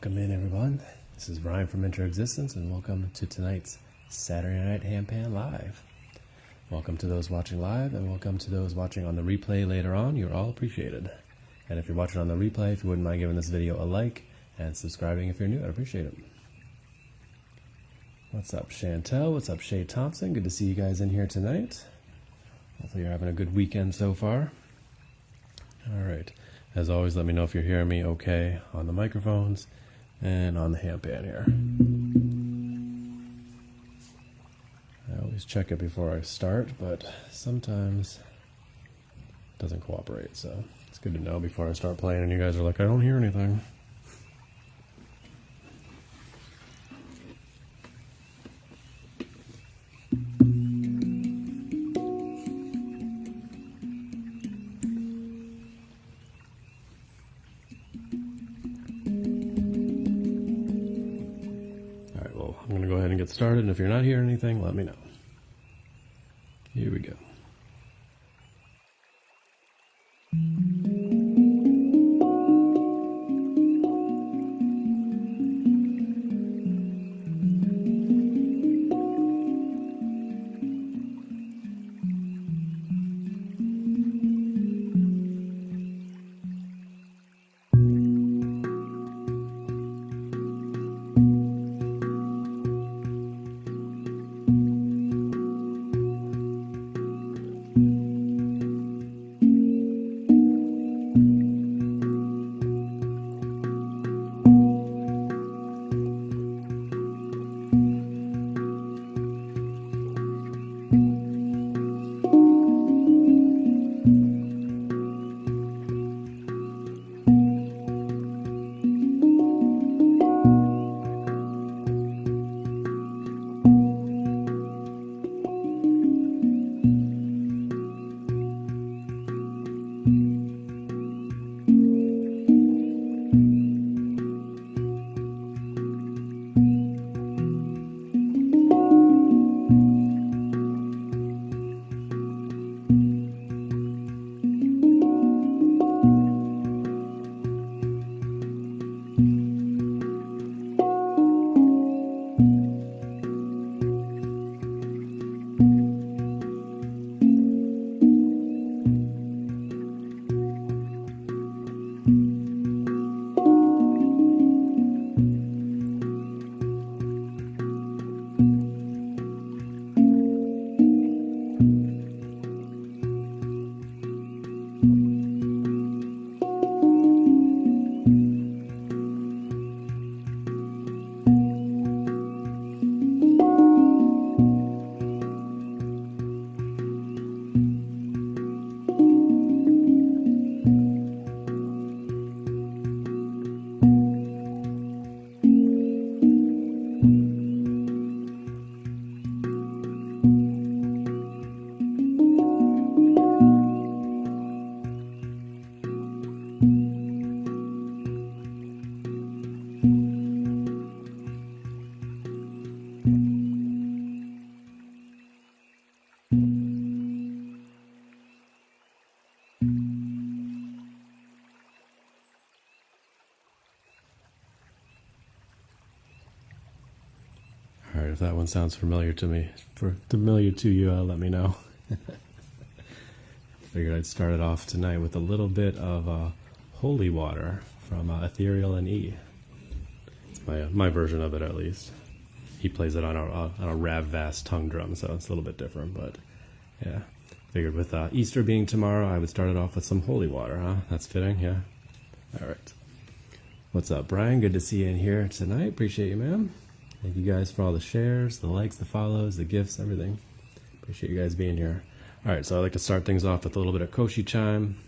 Welcome in, everyone. This is Ryan from Intro Existence, and welcome to tonight's Saturday Night Handpan Live. Welcome to those watching live, and welcome to those watching on the replay later on. You're all appreciated. And if you're watching on the replay, if you wouldn't mind giving this video a like and subscribing if you're new, I'd appreciate it. What's up, Chantel? What's up, Shay Thompson? Good to see you guys in here tonight. Hopefully you're having a good weekend so far. All right. As always, let me know if you're hearing me okay on the microphones and on the handpan here. I always check it before I start, but sometimes it doesn't cooperate, so it's good to know before I start playing and you guys are like, I don't hear anything. Get started, and if you're not hearing anything, let me know. Here we go. Alright, if that one sounds familiar to me, let me know. Figured I'd start it off tonight with a little bit of Holy Water from Ethereal and E. It's my version of it, at least. He plays it on a Rav Vast tongue drum, so it's a little bit different, but yeah. Figured with Easter being tomorrow, I would start it off with some Holy Water, huh? That's fitting, yeah? Alright. What's up, Brian? Good to see you in here tonight. Appreciate you, man. Thank you guys for all the shares, the likes, the follows, the gifts, everything. Appreciate you guys being here. All right, so I'd like to start things off with a little bit of Koshi chime.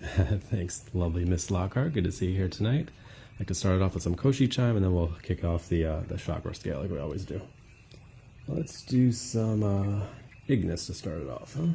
Thanks, lovely Miss Lockhart. Good to see you here tonight. I'd like to start it off with some Koshi chime, and then we'll kick off the chakra scale like we always do. Let's do some Ignis to start it off, huh?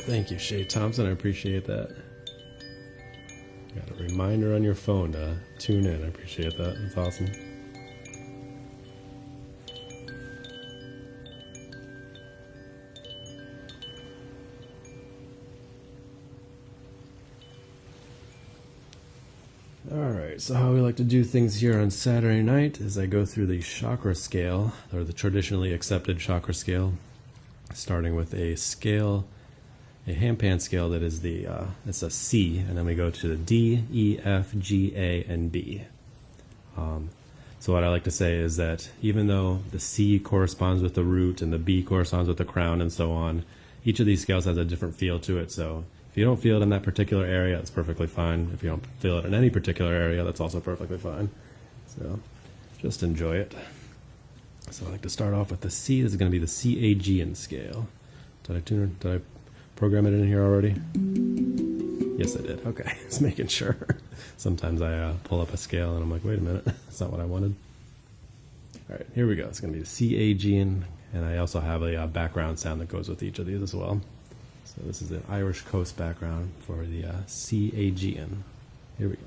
Thank you, Shay Thompson. I appreciate that. Got a reminder on your phone to tune in. I appreciate that. That's awesome. Alright, so how we like to do things here on Saturday night is I go through the chakra scale, or the traditionally accepted chakra scale, starting with a scale, a handpan scale that is it's a C, and then we go to the D, E, F, G, A, and B. So what I like to say is that even though the C corresponds with the root and the B corresponds with the crown and so on, each of these scales has a different feel to it. So if you don't feel it in that particular area, that's perfectly fine. If you don't feel it in any particular area, that's also perfectly fine. So just enjoy it. So I like to start off with the C. This is going to be the CAGN scale. Did I program it in here already? Yes, I did. Okay, just making sure. Sometimes I pull up a scale and I'm like, wait a minute, that's not what I wanted. All right, here we go. It's going to be the CAGN, and I also have a background sound that goes with each of these as well. So this is an Irish Coast background for the CAGN. Here we go.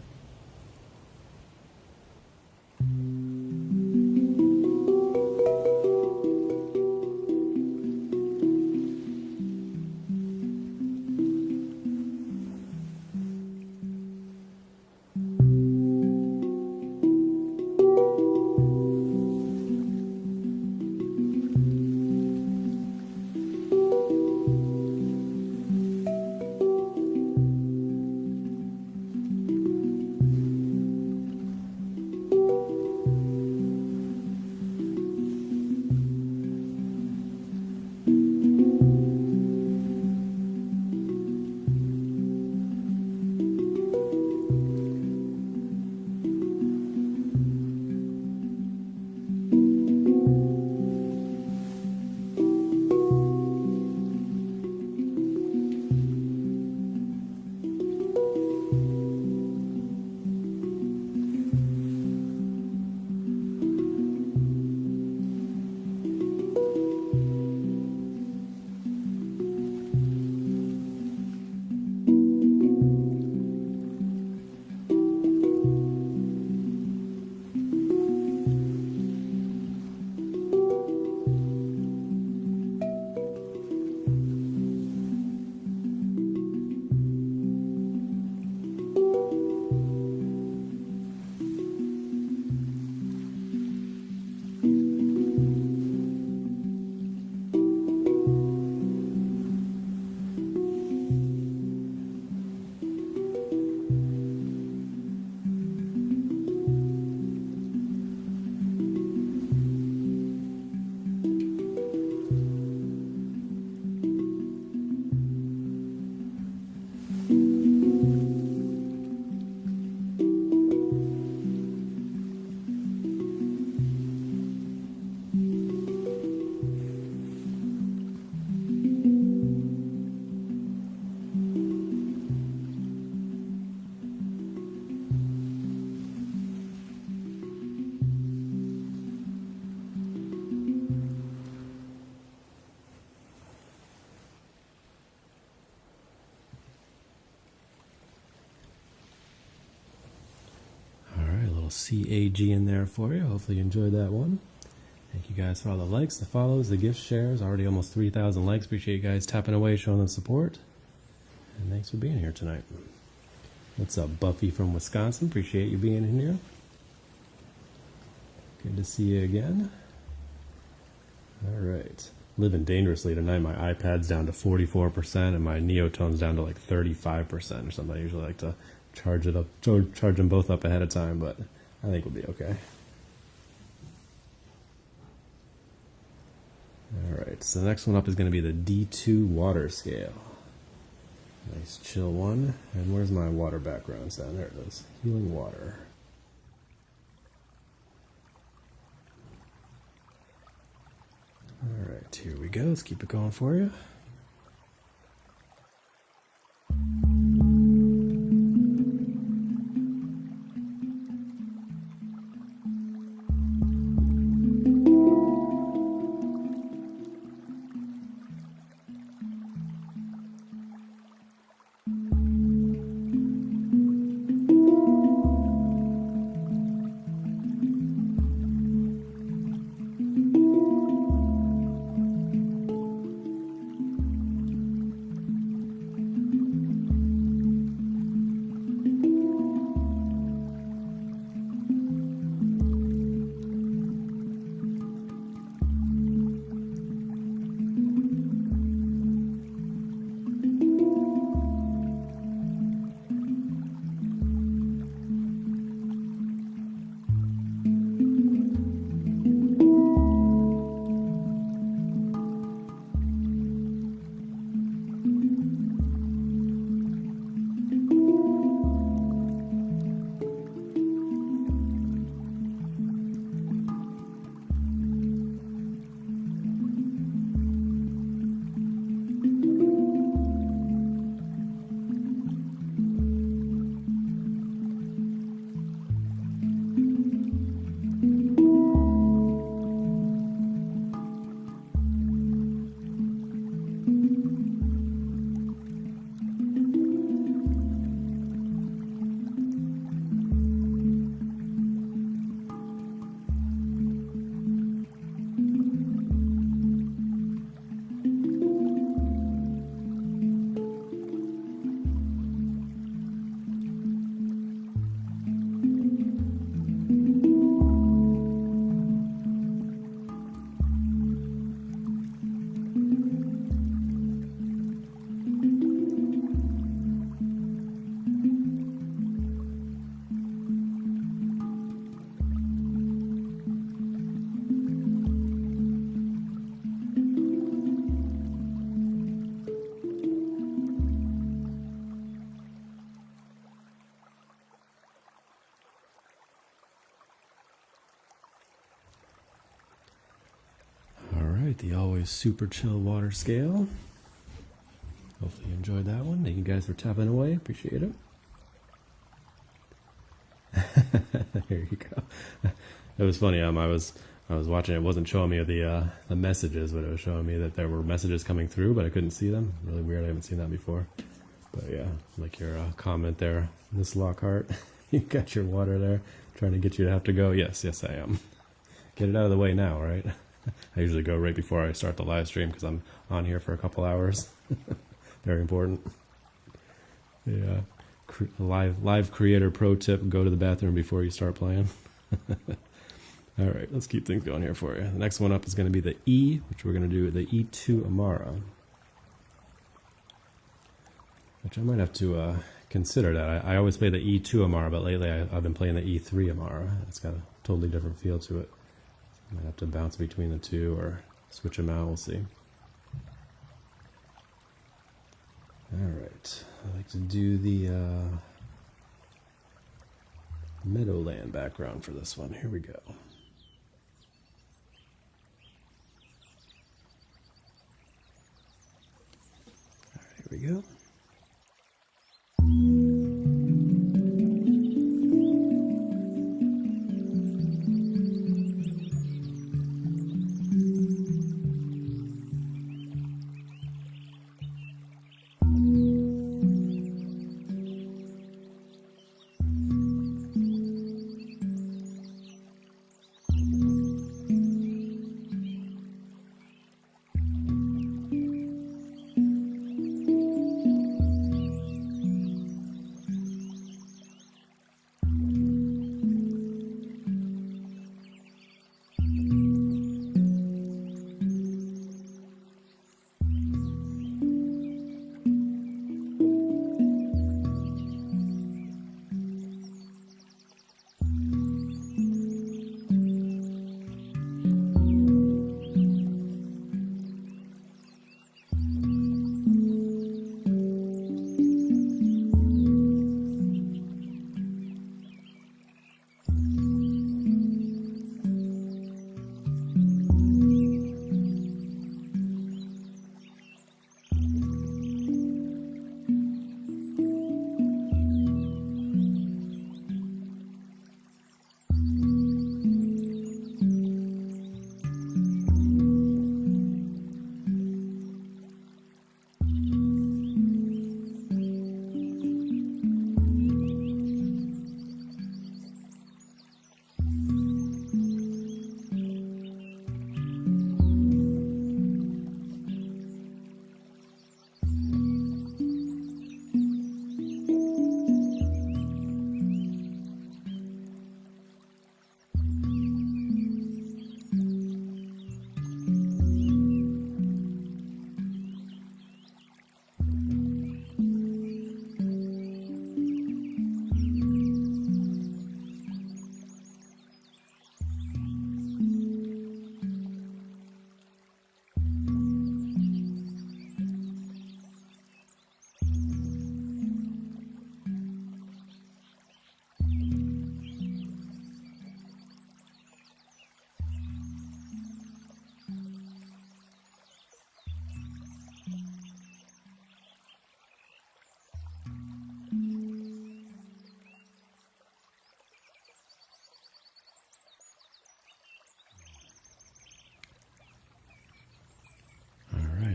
CAG in there for you. Hopefully you enjoyed that one. Thank you guys for all the likes, the follows, the gifts, shares. Already almost 3,000 likes. Appreciate you guys tapping away, showing the support. And thanks for being here tonight. What's up, Buffy from Wisconsin? Appreciate you being in here. Good to see you again. All right. Living dangerously tonight. My iPad's down to 44% and my Neotone's down to like 35% or something. I usually like to charge them both up ahead of time, but I think we'll be okay. Alright, so the next one up is going to be the D2 water scale. Nice chill one. And where's my water background sound? There it is. Healing water. Alright, here we go. Let's keep it going for you. boy's super chill water scale. Hopefully you enjoyed that one. Thank you guys for tapping away. Appreciate it. There you go. It was funny. I was watching. It wasn't showing me the messages, but it was showing me that there were messages coming through, but I couldn't see them. Really weird. I haven't seen that before. But yeah, like your comment there, Miss Lockhart. You got your water there, trying to get you to have to go. Yes, I am. Get it out of the way now, right? I usually go right before I start the live stream because I'm on here for a couple hours. Very important. Yeah, live creator pro tip: go to the bathroom before you start playing. All right, let's keep things going here for you. The next one up is going to be the E, which we're going to do the E2 Amara. Which I might have to consider that. I always play the E2 Amara, but lately I've been playing the E3 Amara. It's got a totally different feel to it. I might have to bounce between the two or switch them out. We'll see. All right. I like to do the Meadowland background for this one. Here we go. All right, here we go.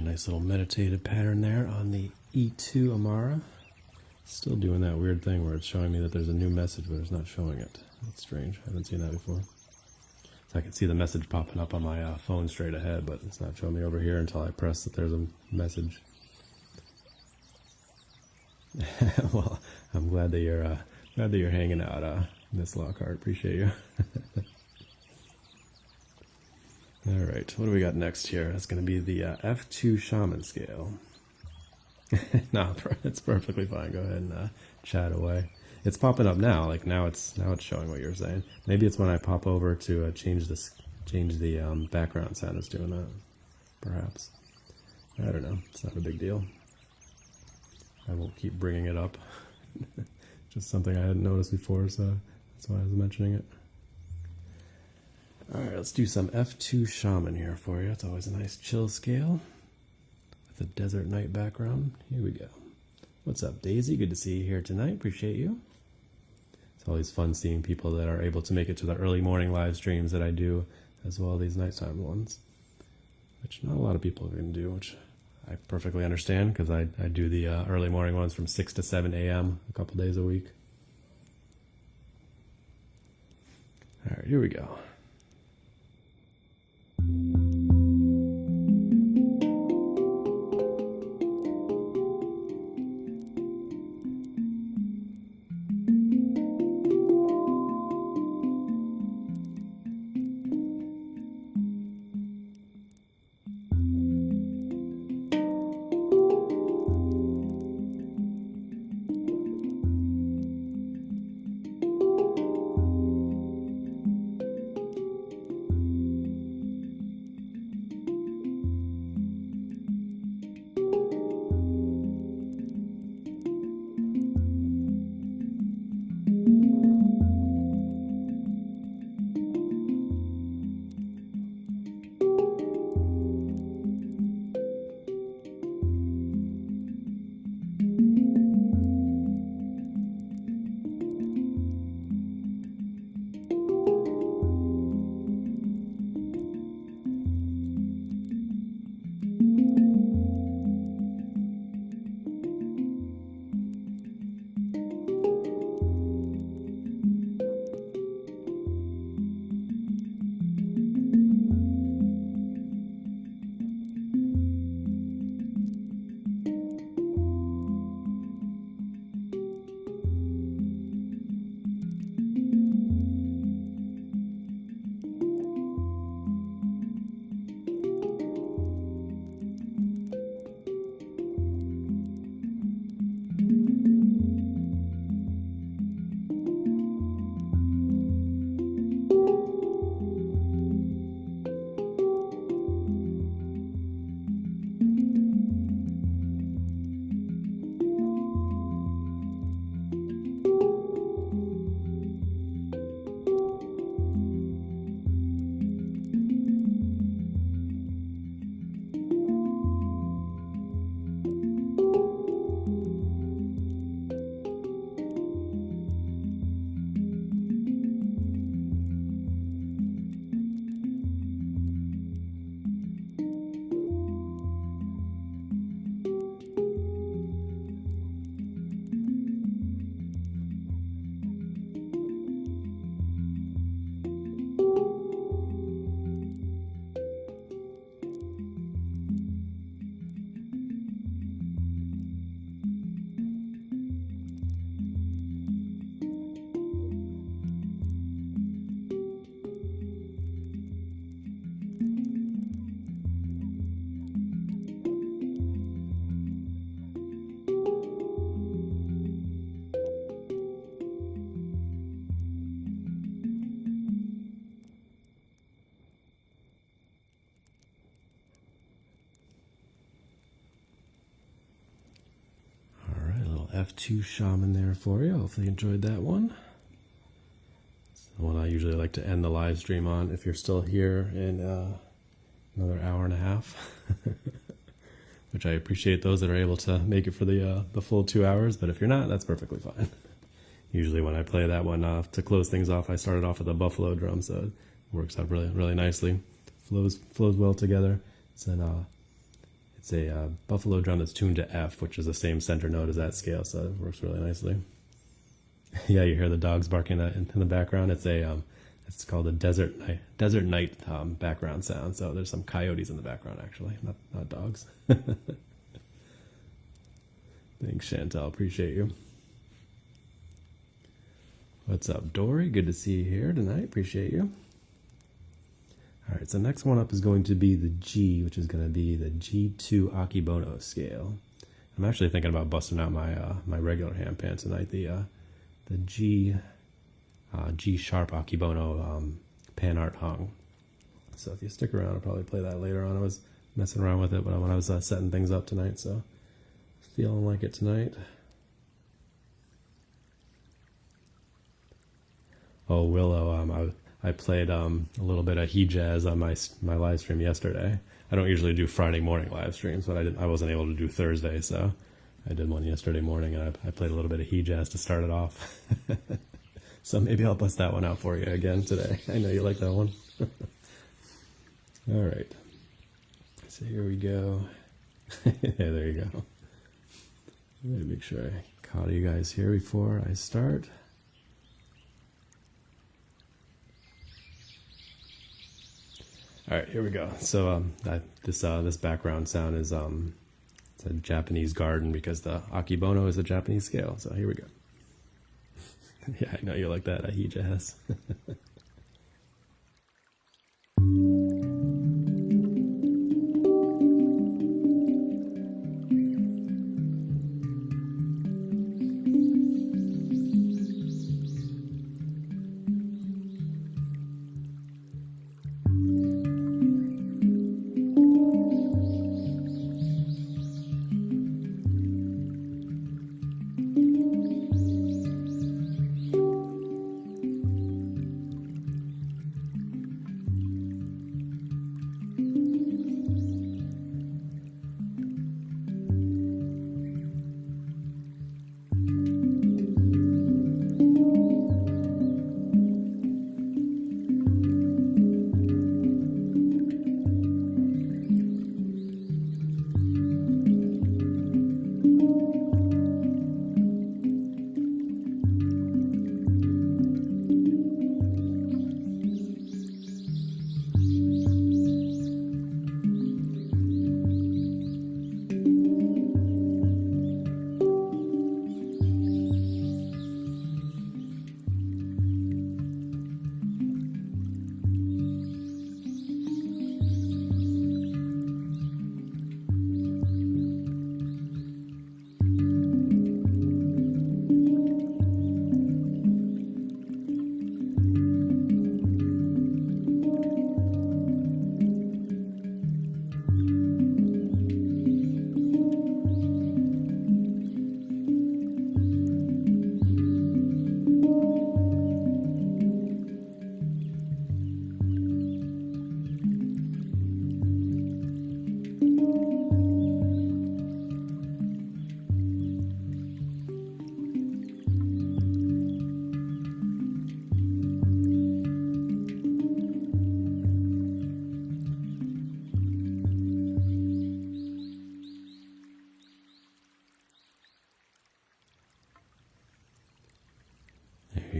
Nice little meditative pattern there on the E2 Amara. Still doing that weird thing where it's showing me that there's a new message, but it's not showing it. That's strange. I haven't seen that before. So I can see the message popping up on my phone straight ahead, but it's not showing me over here until I press that there's a message. Well, I'm glad that you're hanging out, Miss Lockhart. Appreciate you. All right, what do we got next here? That's going to be the F2 Shaman scale. No, it's perfectly fine. Go ahead and chat away. It's popping up now. Like now it's showing what you're saying. Maybe it's when I pop over to change the background sound. It's doing that. Perhaps. I don't know. It's not a big deal. I won't keep bringing it up. Just something I hadn't noticed before, so that's why I was mentioning it. All right, let's do some F2 Shaman here for you. It's always a nice chill scale with a desert night background. Here we go. What's up, Daisy? Good to see you here tonight. Appreciate you. It's always fun seeing people that are able to make it to the early morning live streams that I do, as well as these nighttime ones, which not a lot of people can do, which I perfectly understand because I do the early morning ones from 6 to 7 a.m. a couple days a week. All right, here we go. F2 Shaman there for you. Hopefully you enjoyed that one. It's the one I usually like to end the live stream on if you're still here in another hour and a half. Which I appreciate those that are able to make it for the full 2 hours, but if you're not, that's perfectly fine. Usually when I play that one to close things off, I started off with a buffalo drum, so it works out really, really nicely. Flows well together. It's a buffalo drum that's tuned to F, which is the same center note as that scale, so it works really nicely. Yeah, you hear the dogs barking in the background. It's called a desert night background sound. So there's some coyotes in the background, actually, not dogs. Thanks, Chantel. Appreciate you. What's up, Dory? Good to see you here tonight. Appreciate you. All right, so next one up is going to be the G, which is going to be the G2 Akibono scale. I'm actually thinking about busting out my regular handpan tonight, the G sharp Akibono PANArt Hang. So if you stick around, I'll probably play that later on. I was messing around with it when I was setting things up tonight, so feeling like it tonight. Oh, Willow, I played a little bit of he jazz on my live stream yesterday. I don't usually do Friday morning live streams, but I wasn't able to do Thursday, so I did one yesterday morning, and I played a little bit of he jazz to start it off. So maybe I'll bust that one out for you again today. I know you like that one. All right. So here we go. Yeah, there you go. Let me make sure I caught you guys here before I start. All right, here we go. So this background sound is it's a Japanese garden because the akibono is a Japanese scale. So here we go. Yeah, I know you like that he jazz.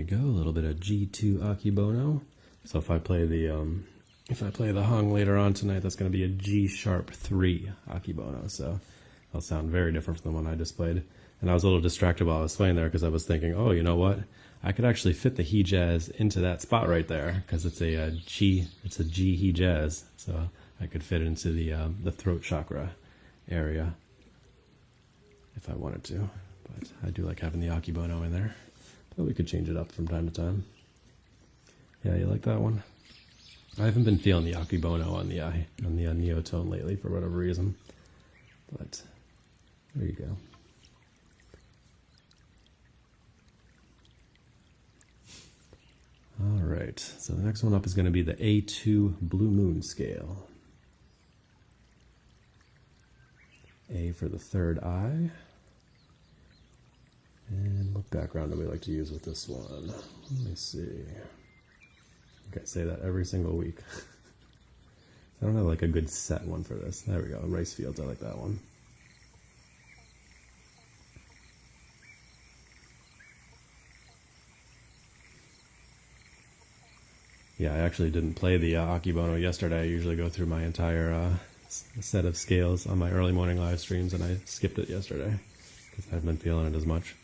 Go, a little bit of G2 akibono. So if I play the hung later on tonight, that's going to be a G sharp 3 akibono. So it'll sound very different from the one I just played. And I was a little distracted while I was playing there because I was thinking, oh, you know what? I could actually fit the he jazz into that spot right there because it's a G he jazz. So I could fit it into the throat chakra area if I wanted to. But I do like having the akibono in there. But we could change it up from time to time. Yeah, you like that one? I haven't been feeling the akibono on the Neotone lately for whatever reason. But there you go. All right, so the next one up is going to be the A2 Blue Moon scale. A for the third eye. And what background do we like to use with this one? Let me see. Okay, say that every single week. I don't have like a good set one for this. There we go, rice fields, I like that one. Yeah, I actually didn't play the akibono yesterday. I usually go through my entire set of scales on my early morning live streams, and I skipped it yesterday because I haven't been feeling it as much.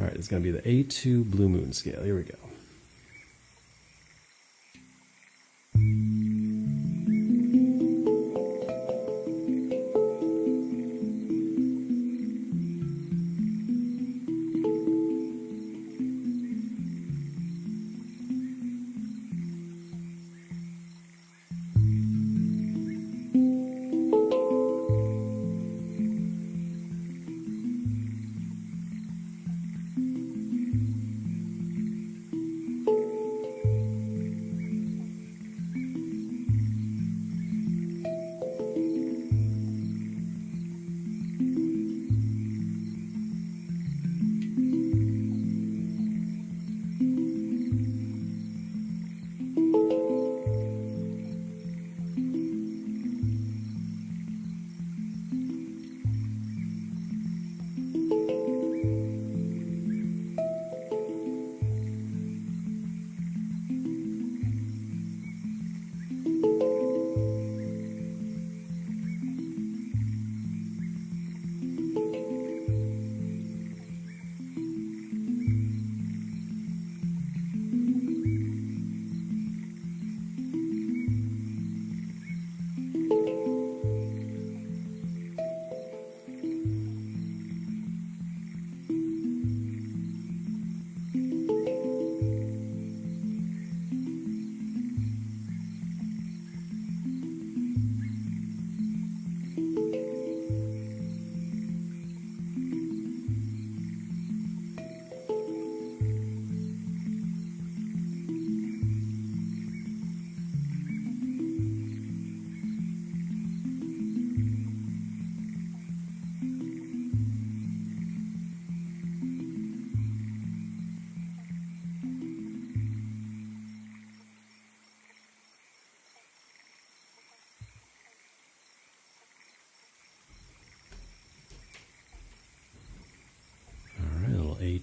All right, it's going to be the A2 Blue Moon scale. Here we go.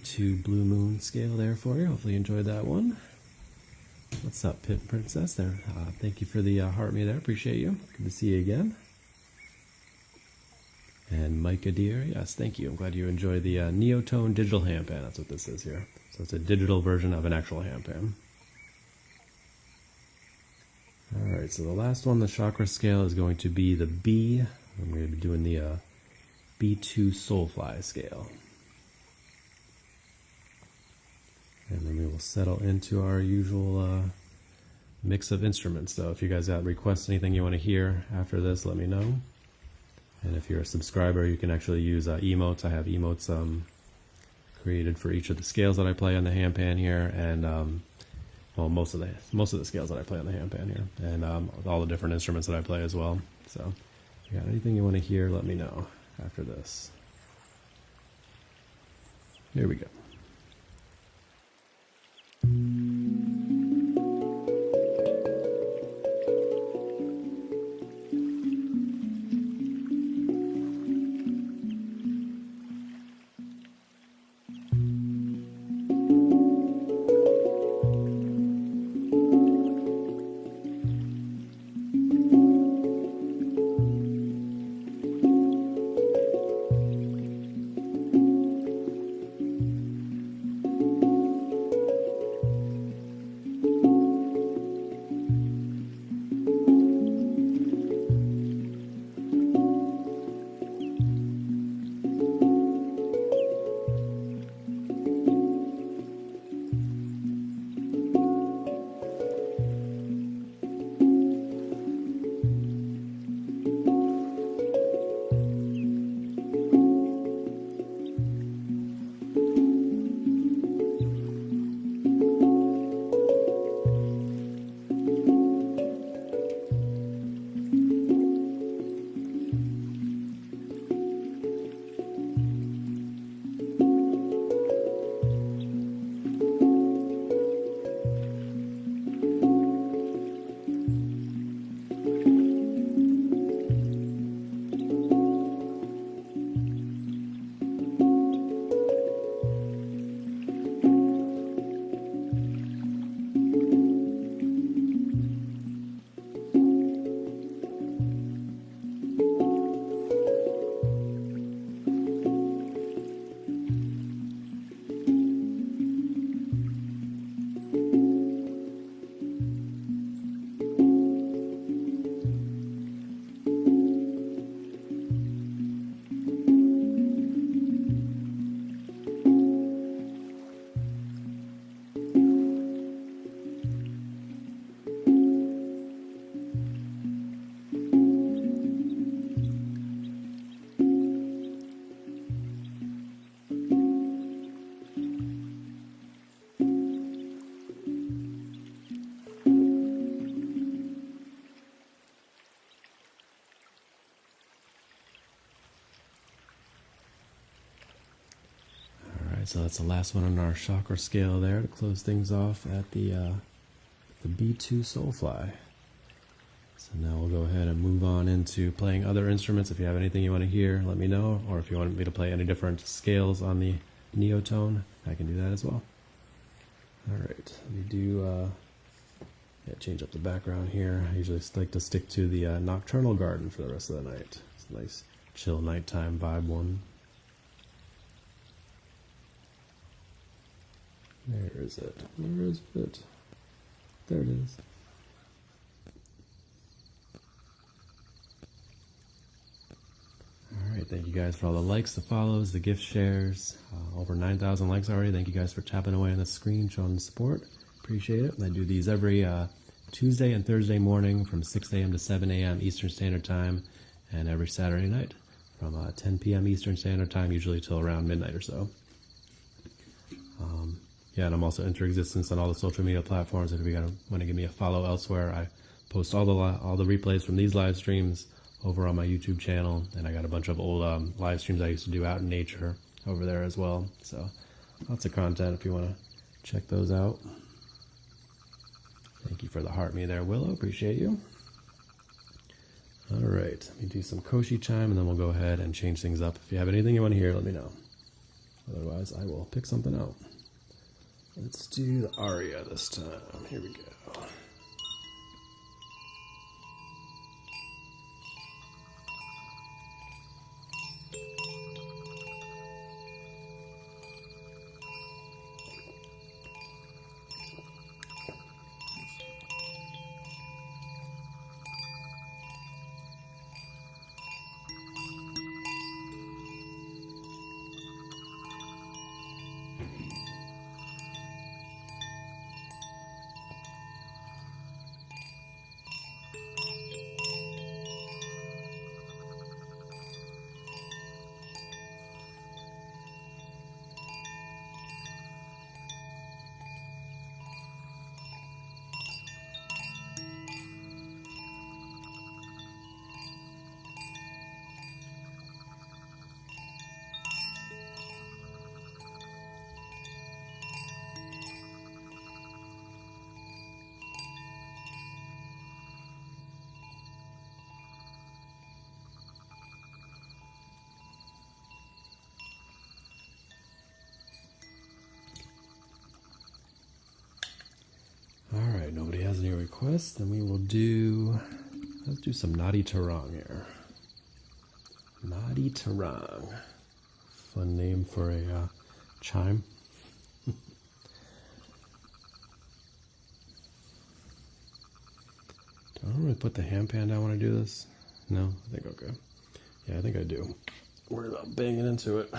B2 Blue Moon scale there for you. Hopefully you enjoyed that one. What's up, Pit Princess there? Thank you for the heart me there. Appreciate you. Good to see you again. And Micah Deer, yes, thank you. I'm glad you enjoy the Neotone digital handpan. That's what this is here. So it's a digital version of an actual handpan. Alright, so the last one, the chakra scale, is going to be the B. I'm going to be doing the B2 Soulfly scale. And then we will settle into our usual mix of instruments. So if you guys got requests, anything you want to hear after this, let me know. And if you're a subscriber, you can actually use emotes. I have emotes created for each of the scales that I play on the handpan here, and well, most of the scales that I play on the handpan here, and all the different instruments that I play as well. So if you got anything you want to hear, let me know after this. Here we go. So that's the last one on our chakra scale there to close things off at the B2 Soulfly. So now we'll go ahead and move on into playing other instruments. If you have anything you want to hear, let me know. Or if you want me to play any different scales on the Neotone, I can do that as well. Alright, let me do, change up the background here. I usually like to stick to the Nocturnal Garden for the rest of the night. It's a nice, chill nighttime vibe one. Where is it? Where is it? There it is. Alright, thank you guys for all the likes, the follows, the gift shares. Over 9,000 likes already. Thank you guys for tapping away on the screen, showing the support. Appreciate it. I do these every Tuesday and Thursday morning from 6 a.m. to 7 a.m. Eastern Standard Time, and every Saturday night from 10 p.m. Eastern Standard Time, usually till around midnight or so. Yeah, and I'm also enter existence on all the social media platforms. If you want to give me a follow elsewhere, I post all the replays from these live streams over on my YouTube channel, and I got a bunch of old live streams I used to do out in nature over there as well. So lots of content if you want to check those out. Thank you for the heart me there, Willow. Appreciate you. All right, let me do some Koshi chime, and then we'll go ahead and change things up. If you have anything you want to hear, let me know. Otherwise, I will pick something out. Let's do the aria this time. Here we go. Alright, nobody has any requests, then we will let's do some Naughty Tarang here. Naughty Tarang. Fun name for a chime. Do I really put the handpan down when I do this? No? I think okay. Yeah, I think I do. Worry about banging into it.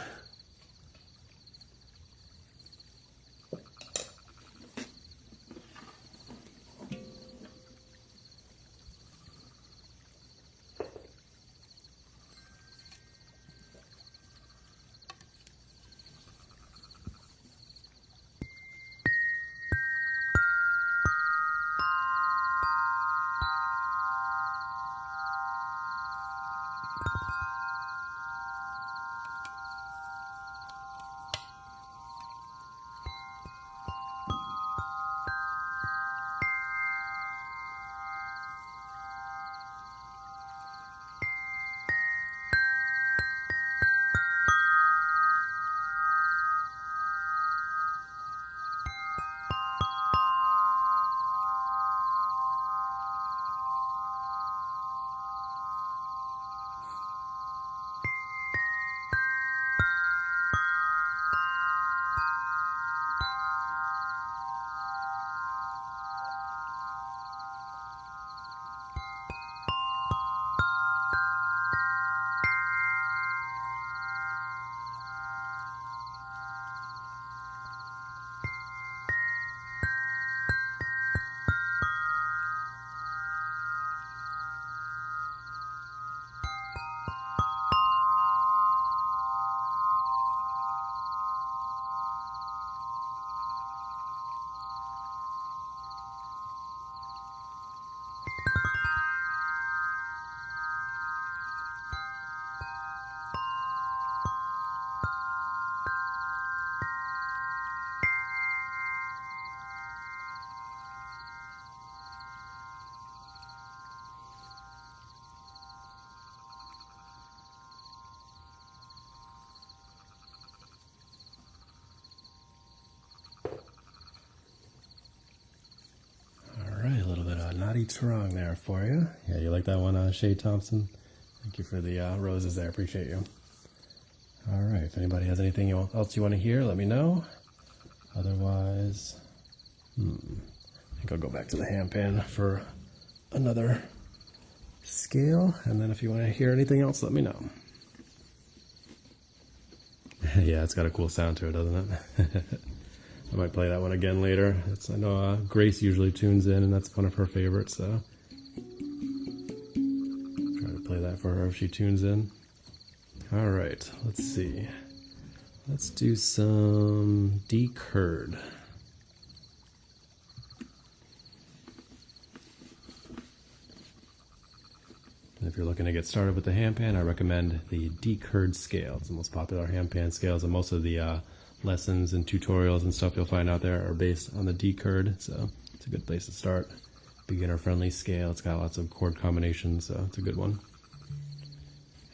Naughty Tarang there for you. Yeah, you like that one, Shay Thompson? Thank you for the roses there. Appreciate you. All right. If anybody has anything else you want to hear, let me know. Otherwise, I think I'll go back to the handpan for another scale. And then if you want to hear anything else, let me know. Yeah, it's got a cool sound to it, doesn't it? I might play that one again later. I know Grace usually tunes in, and that's one of her favorites, so try to play that for her if she tunes in. All right, let's see. Let's do some D-curd. And if you're looking to get started with the handpan, I recommend the D-curd scale. It's the most popular handpan scales, and most of the lessons and tutorials and stuff you'll find out there are based on the D-curd, so it's a good place to start. Beginner friendly scale. It's got lots of chord combinations, so it's a good one.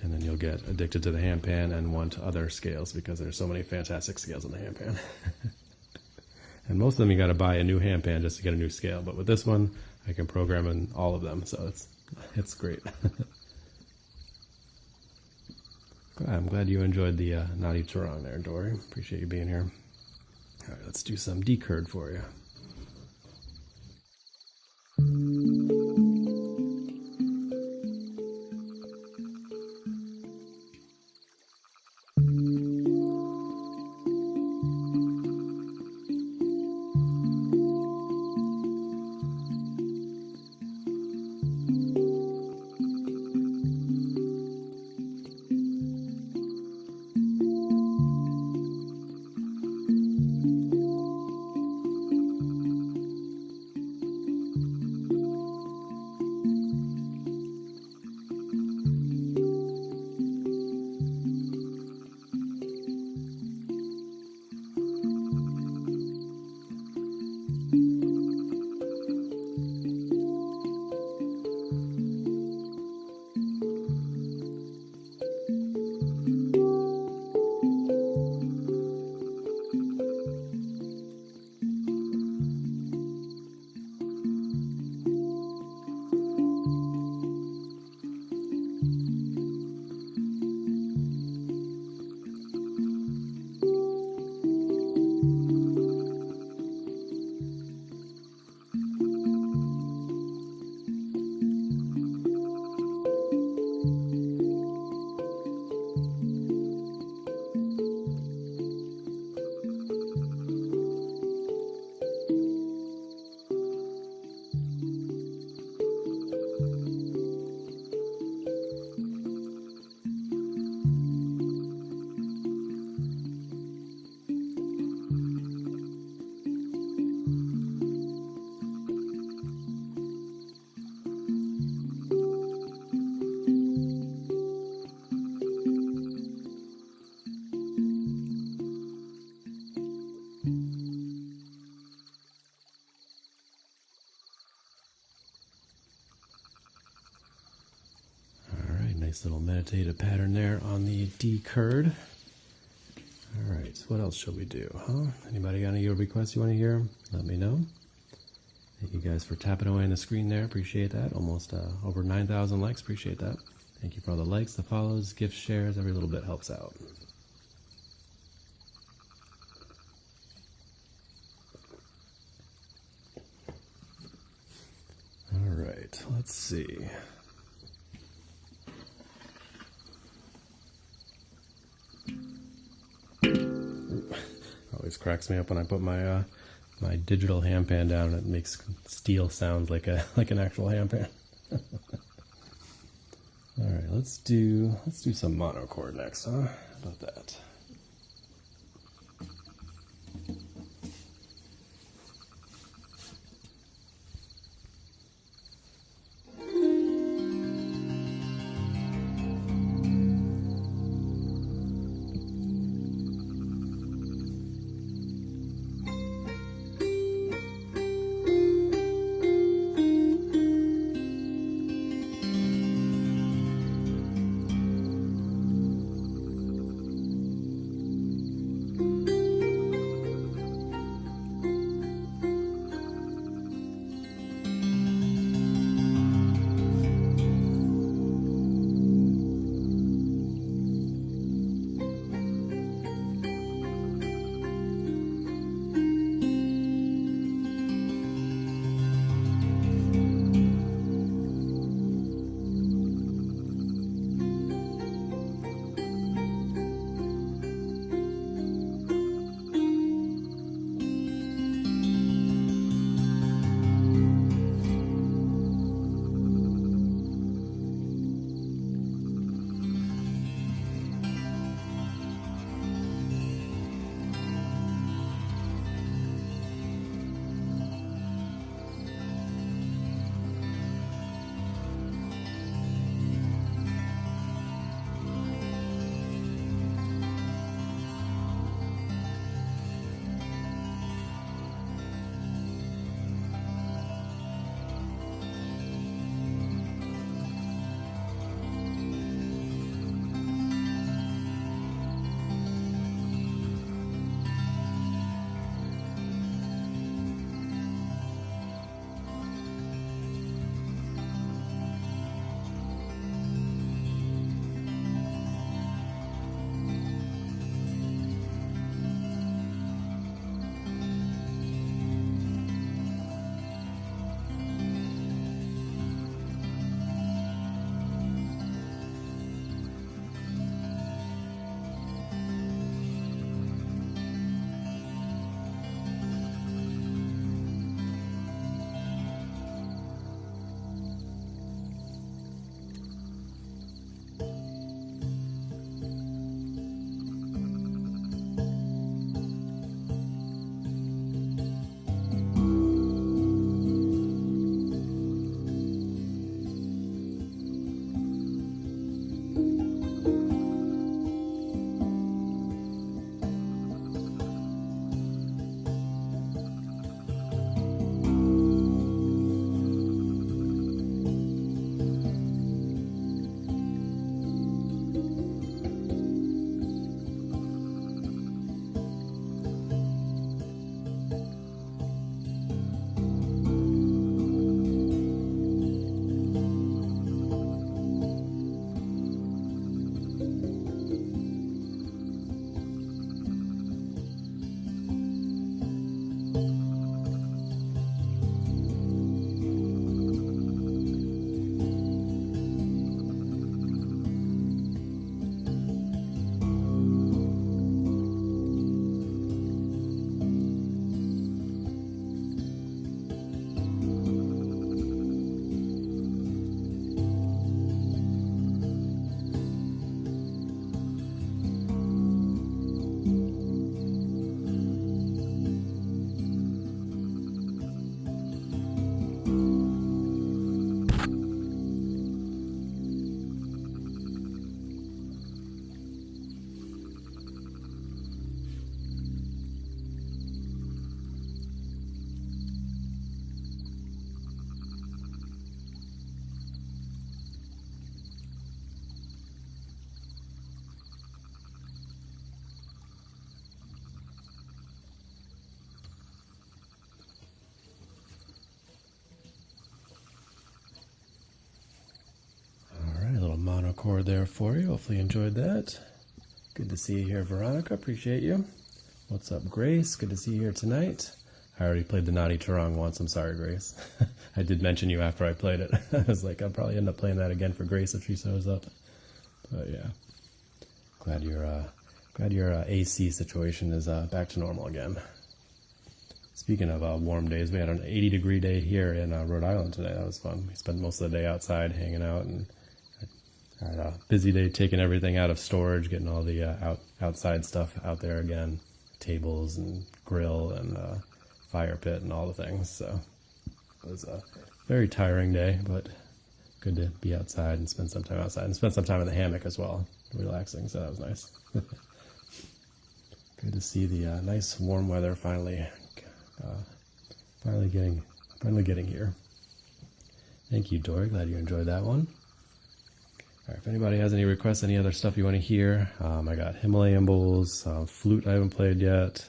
And then you'll get addicted to the Handpan and want other scales because there's so many fantastic scales on the Handpan. And most of them you got to buy a new Handpan just to get a new scale. But with this one, I can program in all of them, so it's great. I'm glad you enjoyed the naughty Turong there, Dory. Appreciate you being here. All right, let's do some decurd for you. Nice little meditative pattern there on the decurd. All right, what else shall we do, huh? Anybody got any requests you want to hear? Let me know. Thank you guys for tapping away on the screen there. Appreciate that. Almost over 9,000 likes. Appreciate that. Thank you for all the likes, the follows, gifts, shares. Every little bit helps out. All right, let's see. Always cracks me up when I put my my digital handpan down and it makes steel sounds like an actual handpan. All right, let's do some monochord next, huh? How about that? record there for you. Hopefully you enjoyed that. Good to see you here, Veronica. Appreciate you. What's up, Grace? Good to see you here tonight. I already played the Naughty Tarong once. I'm sorry, Grace. I did mention you after I played it. I was like, I'll probably end up playing that again for Grace if she shows up. But yeah, glad your AC situation is back to normal again. Speaking of warm days, we had an 80-degree day here in Rhode Island today. That was fun. We spent most of the day outside hanging out, and had a busy day taking everything out of storage, getting all the outside stuff out there again, tables and grill and fire pit and all the things. So it was a very tiring day, but good to be outside and spend some time outside and spend some time in the hammock as well, relaxing. So that was nice. Good to see the nice warm weather finally getting here. Thank you, Dory. Glad you enjoyed that one. All right, if anybody has any requests, any other stuff you want to hear, I got Himalayan bowls, flute I haven't played yet,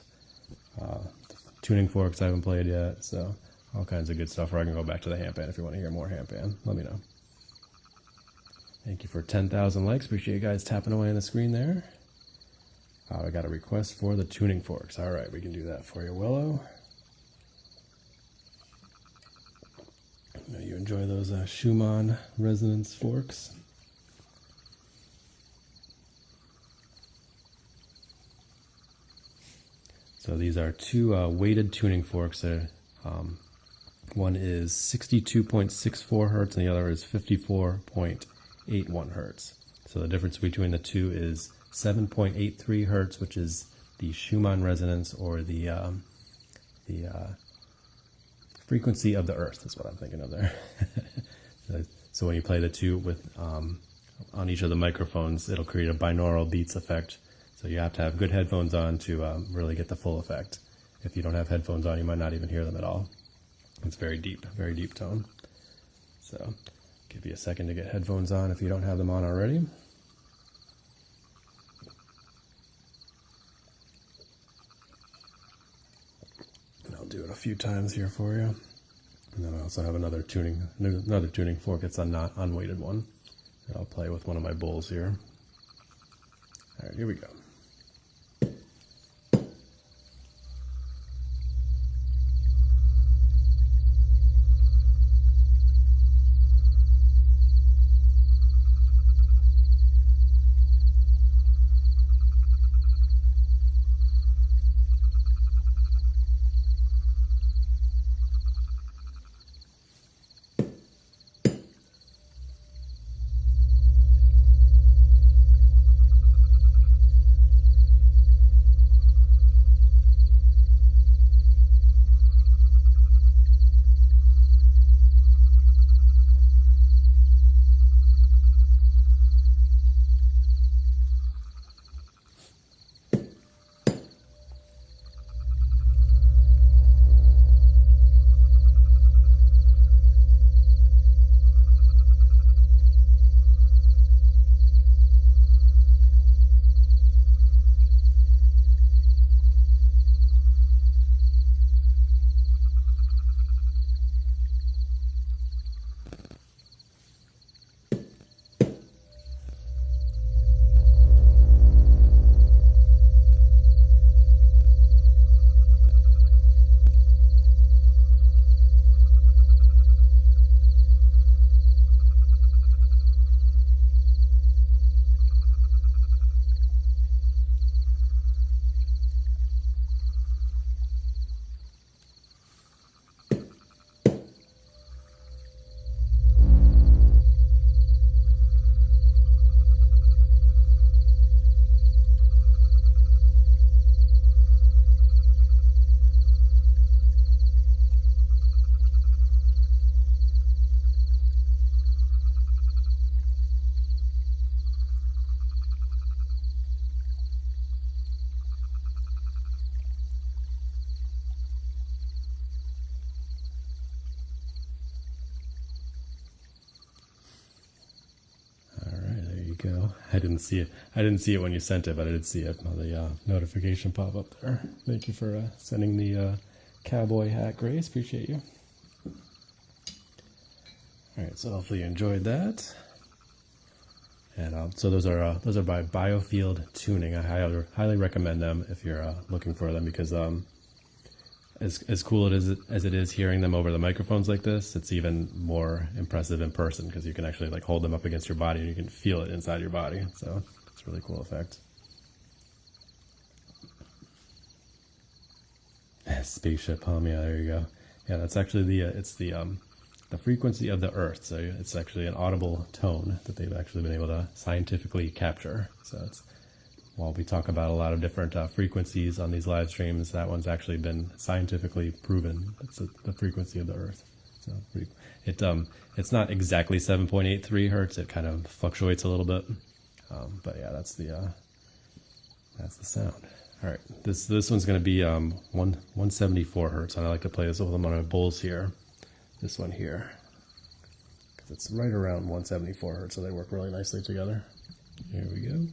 tuning forks I haven't played yet, so all kinds of good stuff. Or I can go back to the handpan if you want to hear more handpan. Let me know. Thank you for 10,000 likes. Appreciate you guys tapping away on the screen there. I got a request for the tuning forks. All right, we can do that for you, Willow. I know you enjoy those Schumann resonance forks. So these are two weighted tuning forks. One is 62.64 hertz and the other is 54.81 hertz. So the difference between the two is 7.83 hertz, which is the Schumann resonance, or the frequency of the earth is what I'm thinking of there. So when you play the two with on each of the microphones, it'll create a binaural beats effect. So you have to have good headphones on to really get the full effect. If you don't have headphones on, you might not even hear them at all. It's very deep tone. So give you a second to get headphones on if you don't have them on already. And I'll do it a few times here for you. And then I also have another tuning fork. It's a not unweighted one that I'll play with one of my bowls here. All right, here we go. Go. I didn't see it. I didn't see it when you sent it, but I did see it. The notification pop up there. Thank you for sending the cowboy hat, Grace. Appreciate you. All right, so hopefully you enjoyed that. And so those are by Biofield Tuning. I highly recommend them if you're looking for them, because as cool as it is hearing them over the microphones like this, it's even more impressive in person, because you can actually like hold them up against your body and you can feel it inside your body. So it's a really cool effect. Spaceship hum, yeah, there you go. Yeah, that's actually the frequency of the Earth. So it's actually an audible tone that they've actually been able to scientifically capture. So it's, while we talk about a lot of different frequencies on these live streams, that one's actually been scientifically proven. It's the frequency of the Earth. So it's not exactly 7.83 hertz. It kind of fluctuates a little bit, but yeah, that's the sound. All right, this one's going to be 174 hertz, and I like to play this with them on my bowls here. This one here, because it's right around 174 hertz, so they work really nicely together. Here we go.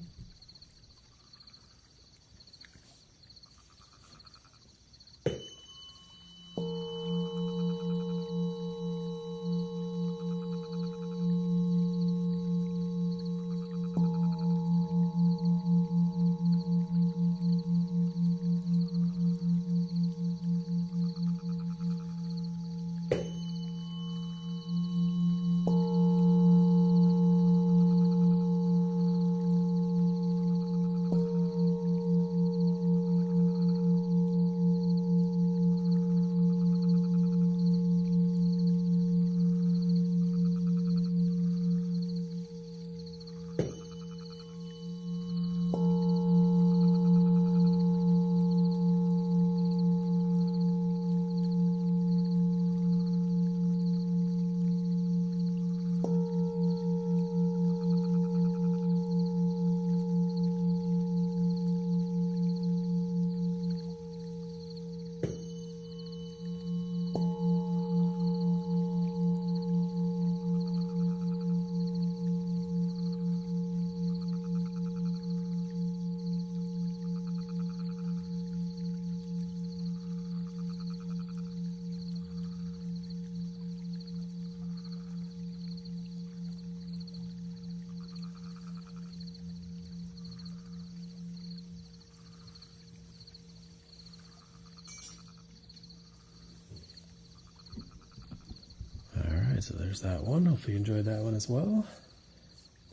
So there's that one. Hopefully you enjoyed that one as well.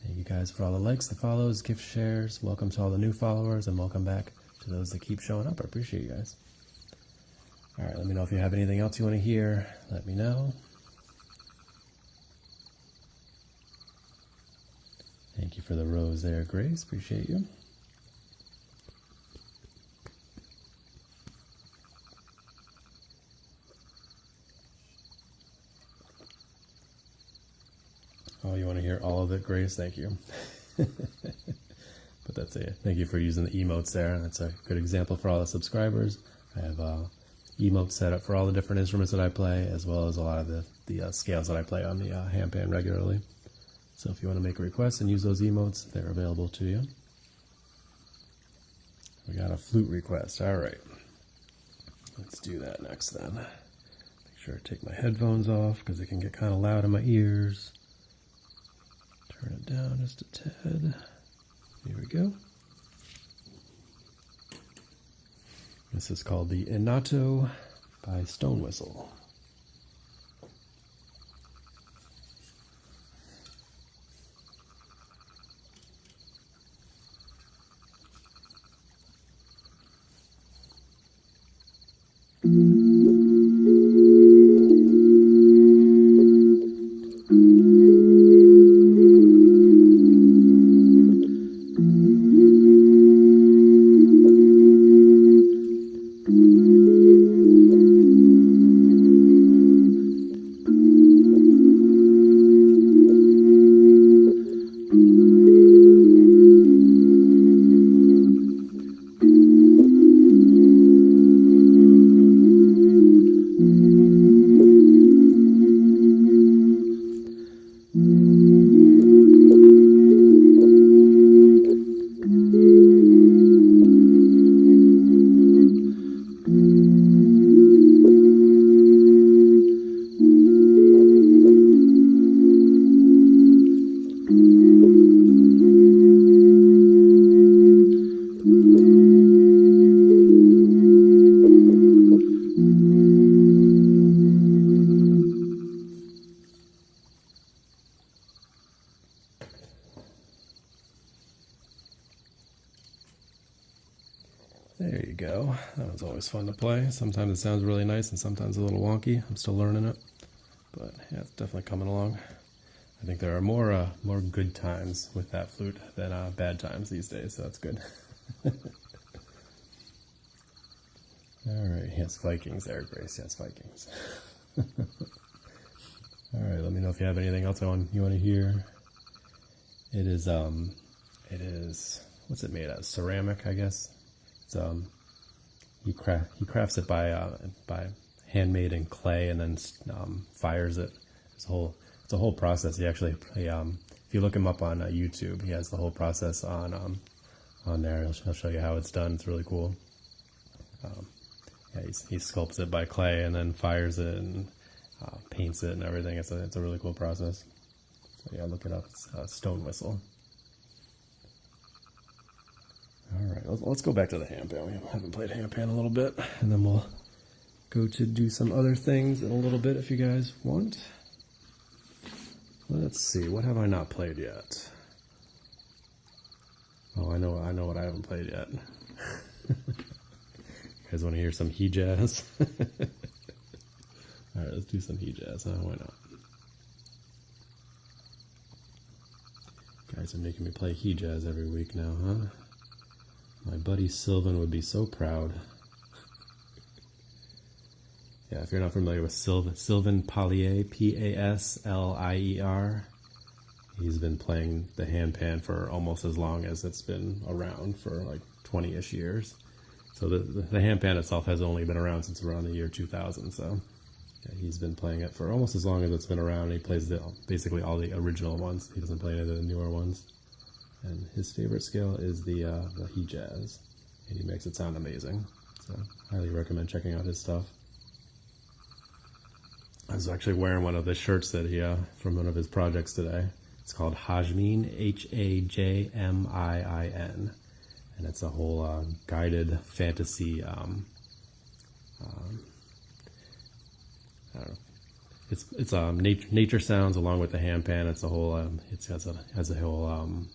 Thank you guys for all the likes, the follows, gift shares. Welcome to all the new followers, and welcome back to those that keep showing up. I appreciate you guys. All right, let me know if you have anything else you want to hear. Let me know. Thank you for the rose there, Grace. Appreciate you. Oh, you want to hear all of it, Grace? Thank you. But that's it. Thank you for using the emotes there. That's a good example for all the subscribers. I have emotes set up for all the different instruments that I play, as well as a lot of the scales that I play on the handpan regularly. So if you want to make a request and use those emotes, they're available to you. We got a flute request. All right. Let's do that next then. Make sure I take my headphones off because it can get kind of loud in my ears. Turn it down just a tad. Here we go. This is called the Neotone by Stone Whistle. Piano's always fun to play. Sometimes it sounds really nice and sometimes a little wonky. I'm still learning it, but yeah, it's definitely coming along. I think there are more good times with that flute than bad times these days, so that's good. All right, yes, Vikings there, Grace. Yes, Vikings. All right, let me know if you have anything else you want to hear. It is what's it made out of? Ceramic, I guess. It's he crafts it by handmade in clay and then fires it. It's a whole process. He actually if you look him up on YouTube, he has the whole process on there. He'll show you how it's done. It's really cool. Yeah, he sculpts it by clay and then fires it and paints it and everything. It's a really cool process. So yeah, look it up. It's Stone Whistle. All right, let's go back to the handpan. We haven't played handpan in a little bit, and then we'll go to do some other things in a little bit if you guys want. Let's see, what have I not played yet? Oh, I know what I haven't played yet. You guys want to hear some he jazz? All right, let's do some he jazz. Why not? Guys are making me play he jazz every week now, huh? My buddy Sylvan would be so proud. Yeah, if you're not familiar with Sylvan Pallier, Paslier, he's been playing the handpan for almost as long as it's been around, for like 20-ish years. So the handpan itself has only been around since around the year 2000, so yeah, he's been playing it for almost as long as it's been around. He plays basically all the original ones. He doesn't play any of the newer ones. And his favorite scale is the he jazz, and he makes it sound amazing. So highly recommend checking out his stuff. I was actually wearing one of the shirts that he from one of his projects today. It's called Hajmin, Hajmin, and it's a whole guided fantasy. I don't know. It's nature sounds along with the handpan. It's a whole it has a whole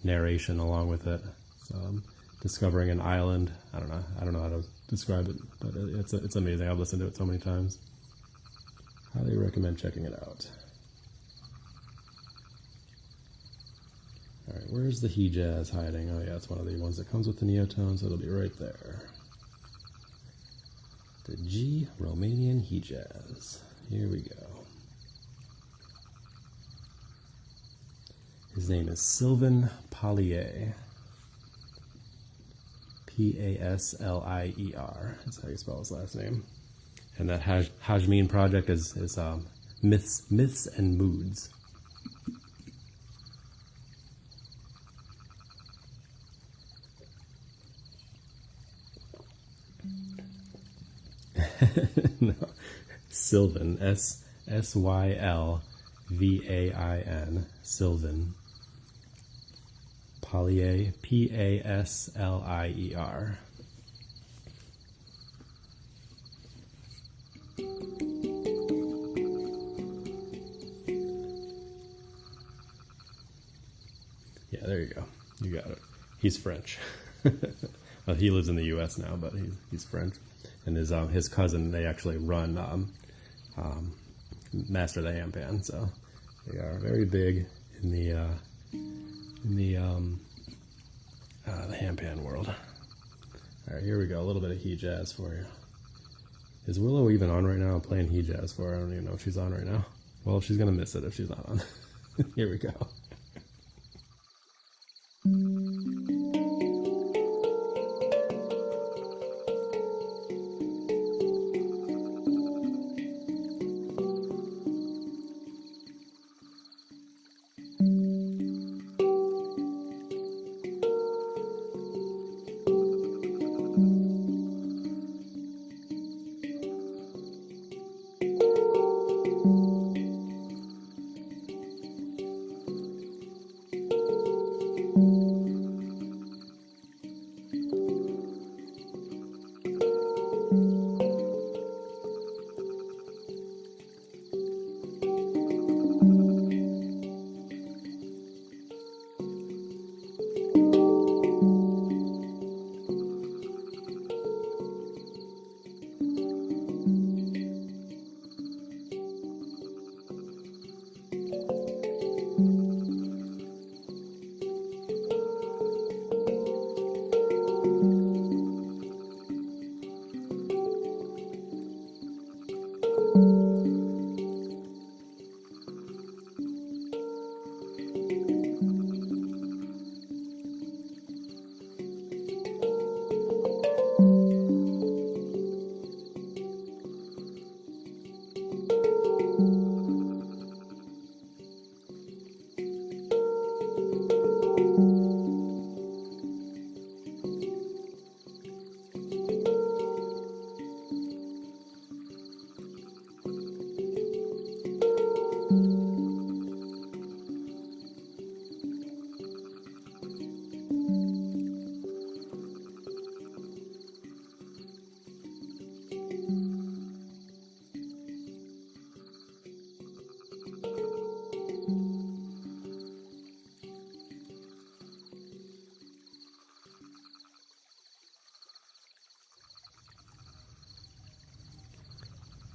narration along with it. So discovering an island. I don't know how to describe it, but it's amazing. I've listened to it so many times. Highly recommend checking it out. All right, where's the he jazz hiding? Oh yeah, it's one of the ones that comes with the Neotone, so it'll be right there. The G Romanian he jazz. Here we go. His name is Sylvan Pallier. Paslier. That's how you spell his last name. And that Hajmin project is Myths and Moods. No. Sylvan, Sylvain, Sylvan. Pallier, Paslier. Yeah, there you go. You got it. He's French. Well, he lives in the U.S. now, but he's French. And his cousin, they actually run Master the Handpan, so they are very big in the handpan world. All right, here we go. A little bit of he jazz for you. Is Willow even on right now? I'm playing he jazz for her. I don't even know if she's on right now. Well, she's gonna miss it if she's not on. Here we go.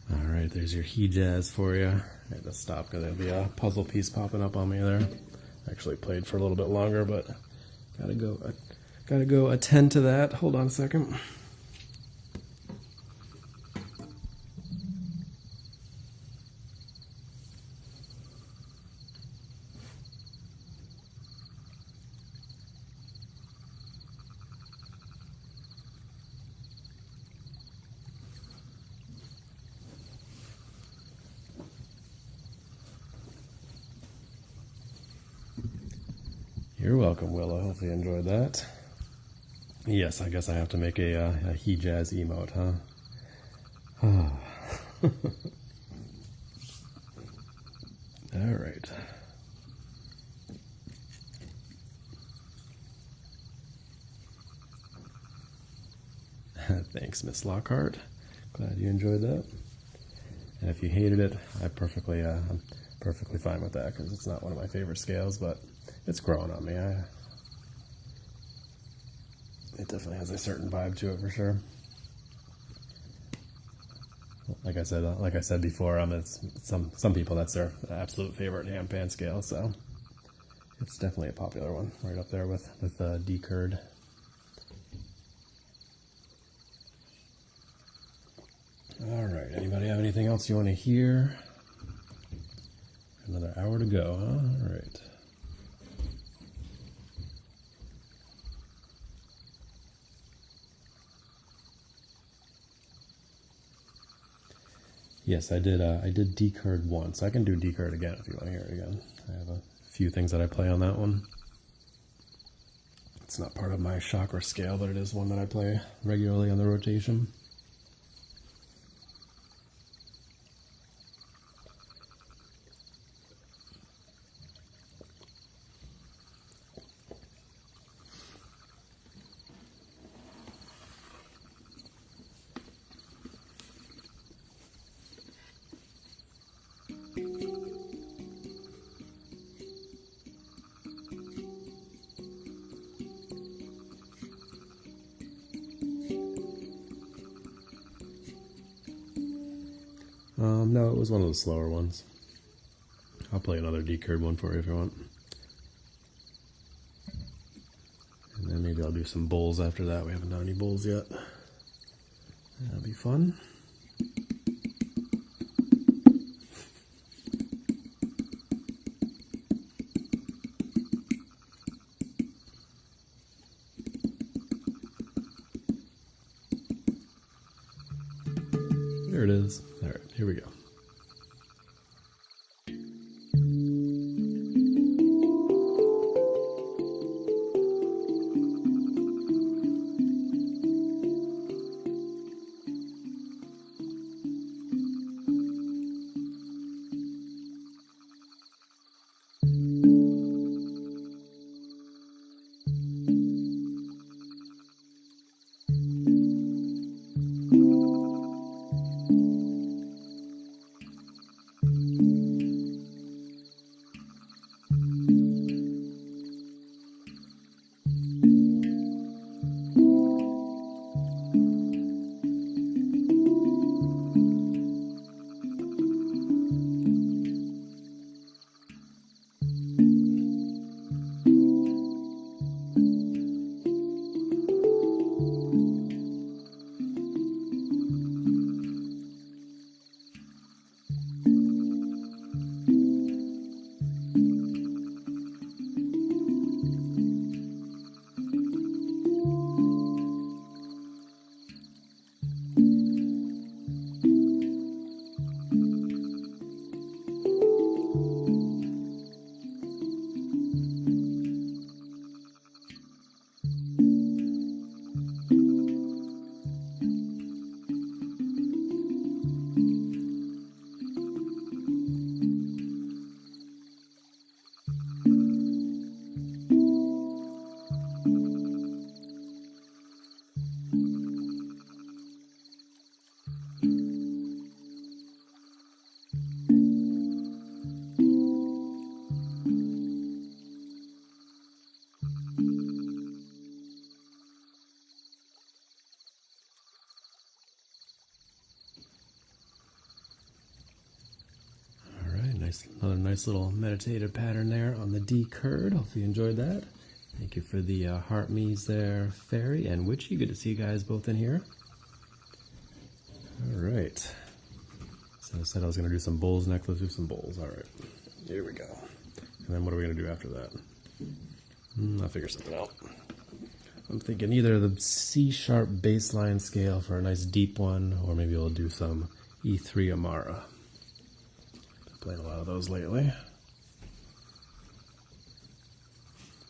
Alright, there's your he jazz for you. I had to stop because there'll be a puzzle piece popping up on me there. Actually played for a little bit longer, but gotta go attend to that. Hold on a second. You're welcome, Willow. Hopefully you enjoyed that. Yes, I guess I have to make a he jazz emote, huh? All right. Thanks, Miss Lockhart. Glad you enjoyed that. And if you hated it, I'm perfectly fine with that because it's not one of my favorite scales, but it's growing on me. It definitely has a certain vibe to it for sure. Like I said before, it's some people that's their absolute favorite handpan scale, so it's definitely a popular one, right up there with D-curd. All right, anybody have anything else you want to hear? Another hour to go, huh? All right. Yes, I did D-curd once. I can do D-curd again if you want to hear it again. I have a few things that I play on that one. It's not part of my chakra scale, but it is one that I play regularly on the rotation. No, it was one of the slower ones. I'll play another D-curd one for you if you want. And then maybe I'll do some bowls after that. We haven't done any bowls yet. That'll be fun. There it is. All right, here we go. Another nice little meditative pattern there on the D curd. Hope you enjoyed that. Thank you for the heart me's there, Fairy and Witchy. Good to see you guys both in here. All right. So I said I was going to do some bulls next. Let's do some bulls. All right. Here we go. And then what are we going to do after that? I'll figure something out. I'm thinking either the C sharp bass line scale for a nice deep one, or maybe we'll do some E3 Amara. Played a lot of those lately.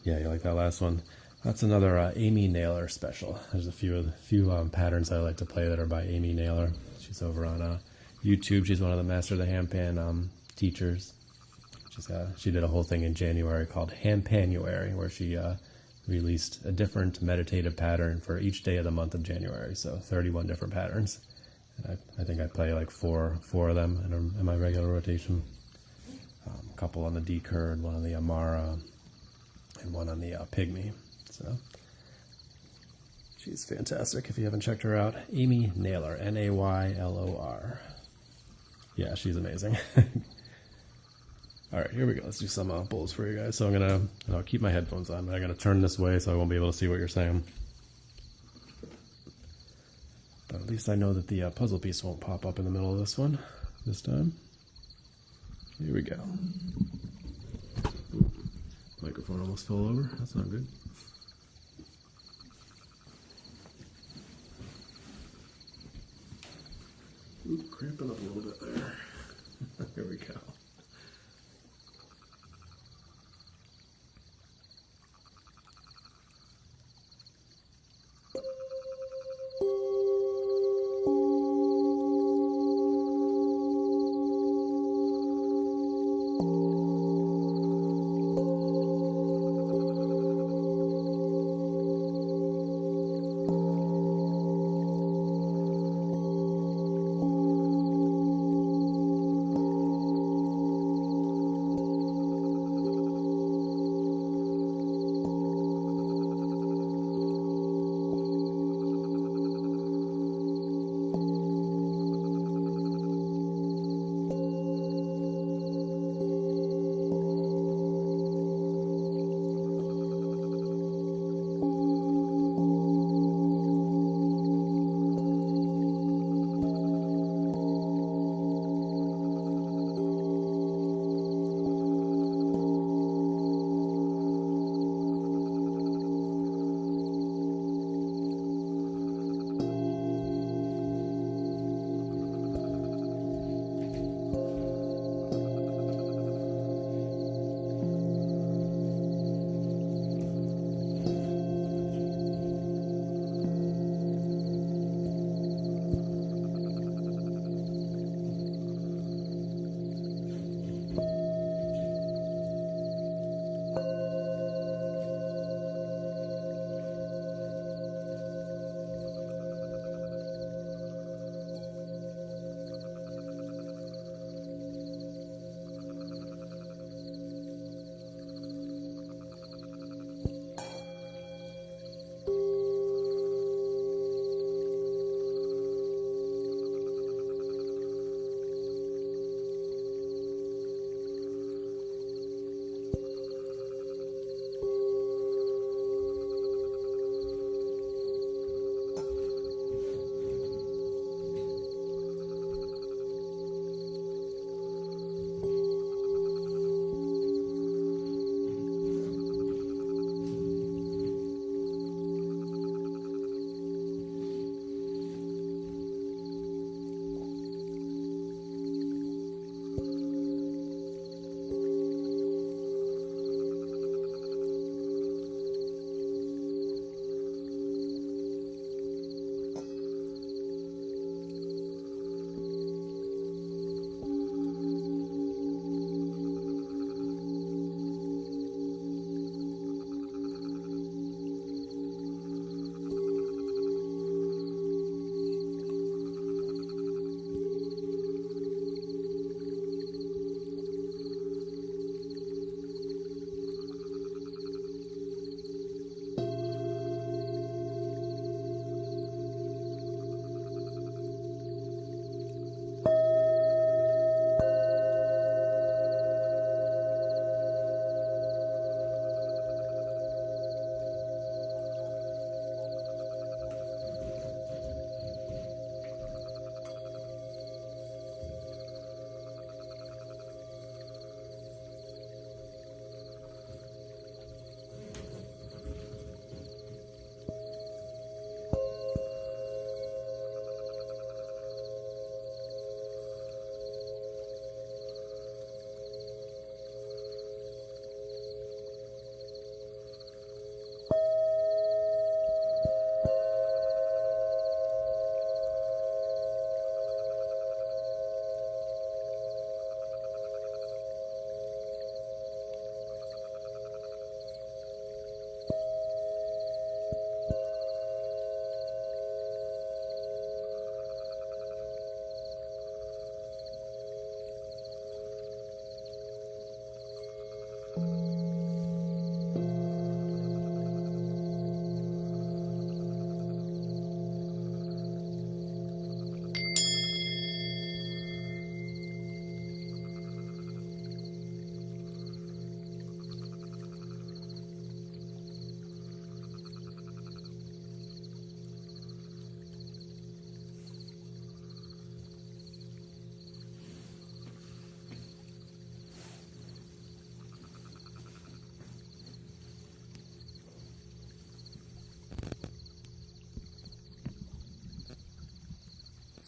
Yeah, you like that last one? That's another Amy Naylor special. There's a few patterns I like to play that are by Amy Naylor. She's over on YouTube. She's one of the Master of the Handpan teachers. She did a whole thing in January called Handpanuary, where she released a different meditative pattern for each day of the month of January. So 31 different patterns. And I think I play like four of them in my regular rotation. A couple on the D curd, one on the Amara, and one on the Pygmy. So she's fantastic. If you haven't checked her out, Amy Naylor, Naylor. Yeah, she's amazing. All right, here we go. Let's do some bulls for you guys. So I'll keep my headphones on, but I'm gonna turn this way so I won't be able to see what you're saying. But at least I know that the puzzle piece won't pop up in the middle of this one this time. Here we go. Ooh, microphone almost fell over. That's not good. Ooh, cramping up a little bit there. Here we go.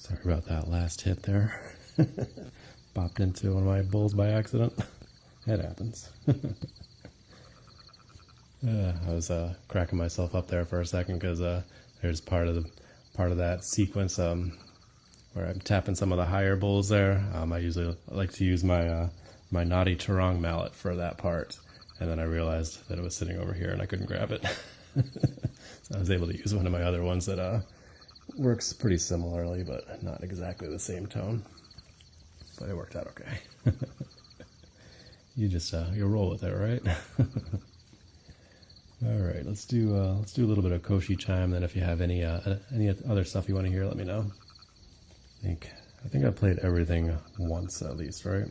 Sorry about that last hit there. Bopped into one of my bowls by accident. It happens. I was cracking myself up there for a second because there's part of that sequence where I'm tapping some of the higher bowls there. I usually like to use my my naughty Tarong mallet for that part, and then I realized that it was sitting over here and I couldn't grab it. So I was able to use one of my other ones that works pretty similarly, but not exactly the same tone. But it worked out okay. You just you roll with it, right? All right, let's do a little bit of Koshi chime. Then, if you have any other stuff you want to hear, let me know. I think I played everything once at least, right?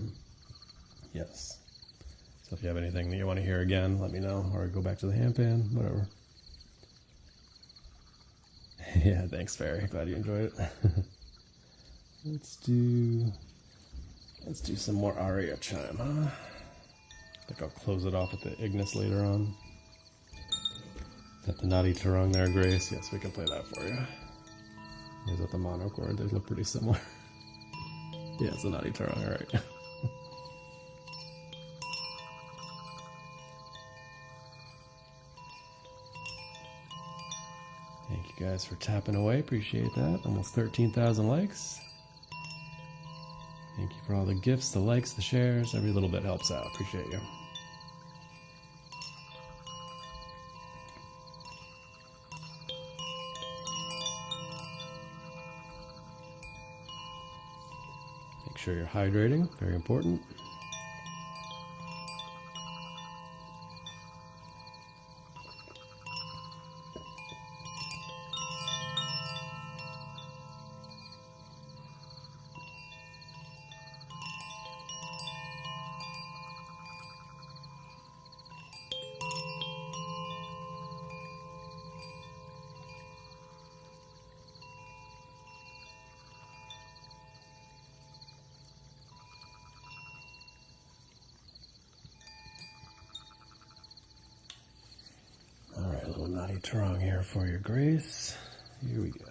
Yes. So if you have anything that you want to hear again, let me know, or go back to the handpan, whatever. Yeah, thanks, Ferry. Glad you enjoyed it. Let's do some more aria chime, huh? I think I'll close it off with the Ignis later on. Got the naughty Tarong there, Grace. Yes, we can play that for you. Is that the mono chord? They look pretty similar. Yeah, it's a naughty Tarong, all right. Thank you guys for tapping away. Appreciate that. Almost 13,000 likes. Thank you for all the gifts, the likes, the shares. Every little bit helps out. Appreciate you. Make sure you're hydrating. Very important. Little naughty Tarong here for your Grace. Here we go.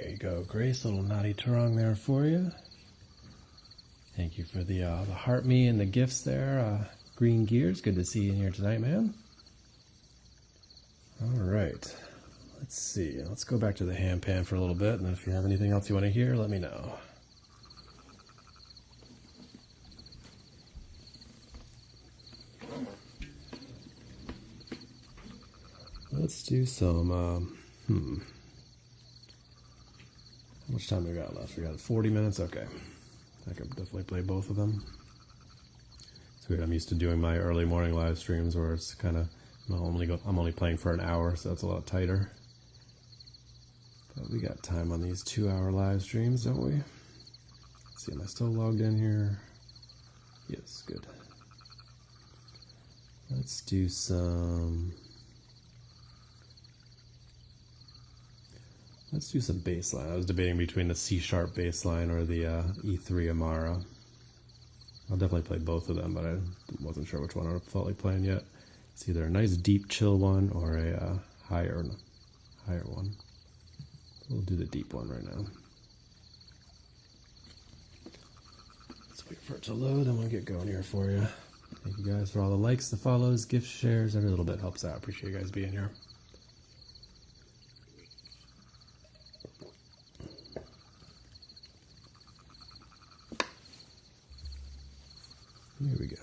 There you go, Grace. Little naughty Tarong there for you. Thank you for the heart me and the gifts there. Green Gears, good to see you in here tonight, man. All right. Let's see. Let's go back to the handpan for a little bit, and then if you have anything else you want to hear, let me know. Let's do some, how much time we got left? We got 40 minutes? Okay. I could definitely play both of them. weird. I'm used to doing my early morning live streams where it's kind of, I'm only playing for an hour, so it's a lot tighter. But we got time on these 2-hour live streams, don't we? Let's see, am I still logged in here? Yes, good. Let's do some bass line. I was debating between the C sharp bass line or the E3 Amara. I'll definitely play both of them, but I wasn't sure which one I felt like playing yet. It's either a nice deep chill one or a higher one. We'll do the deep one right now. Let's wait for it to load and we'll get going here for you. Thank you guys for all the likes, the follows, gifts, shares. Every little bit helps out. Appreciate you guys being here. Here we go.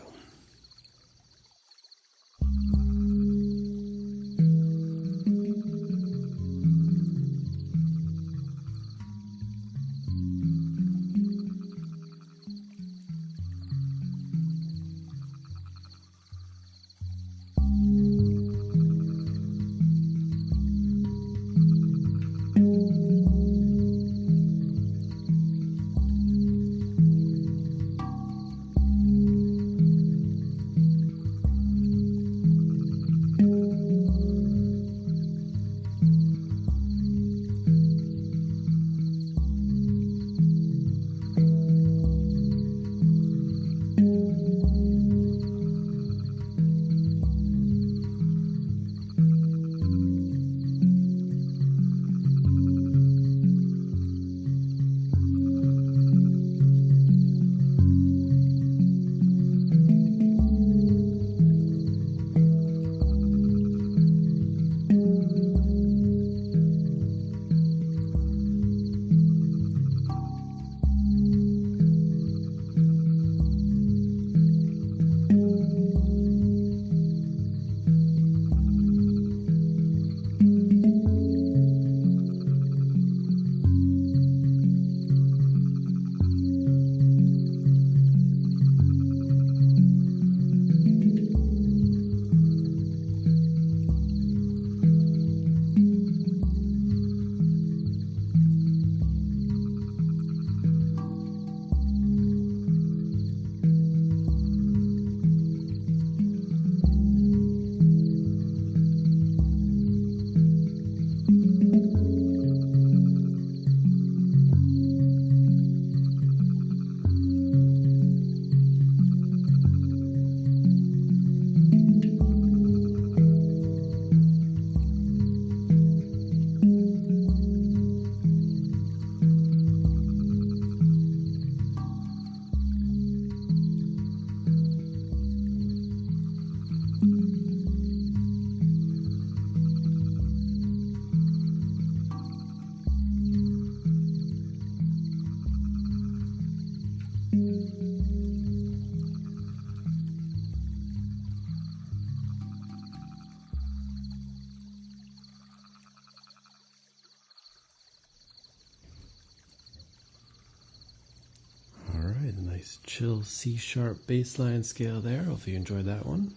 Nice chill C sharp bass line scale there. Hopefully you enjoyed that one.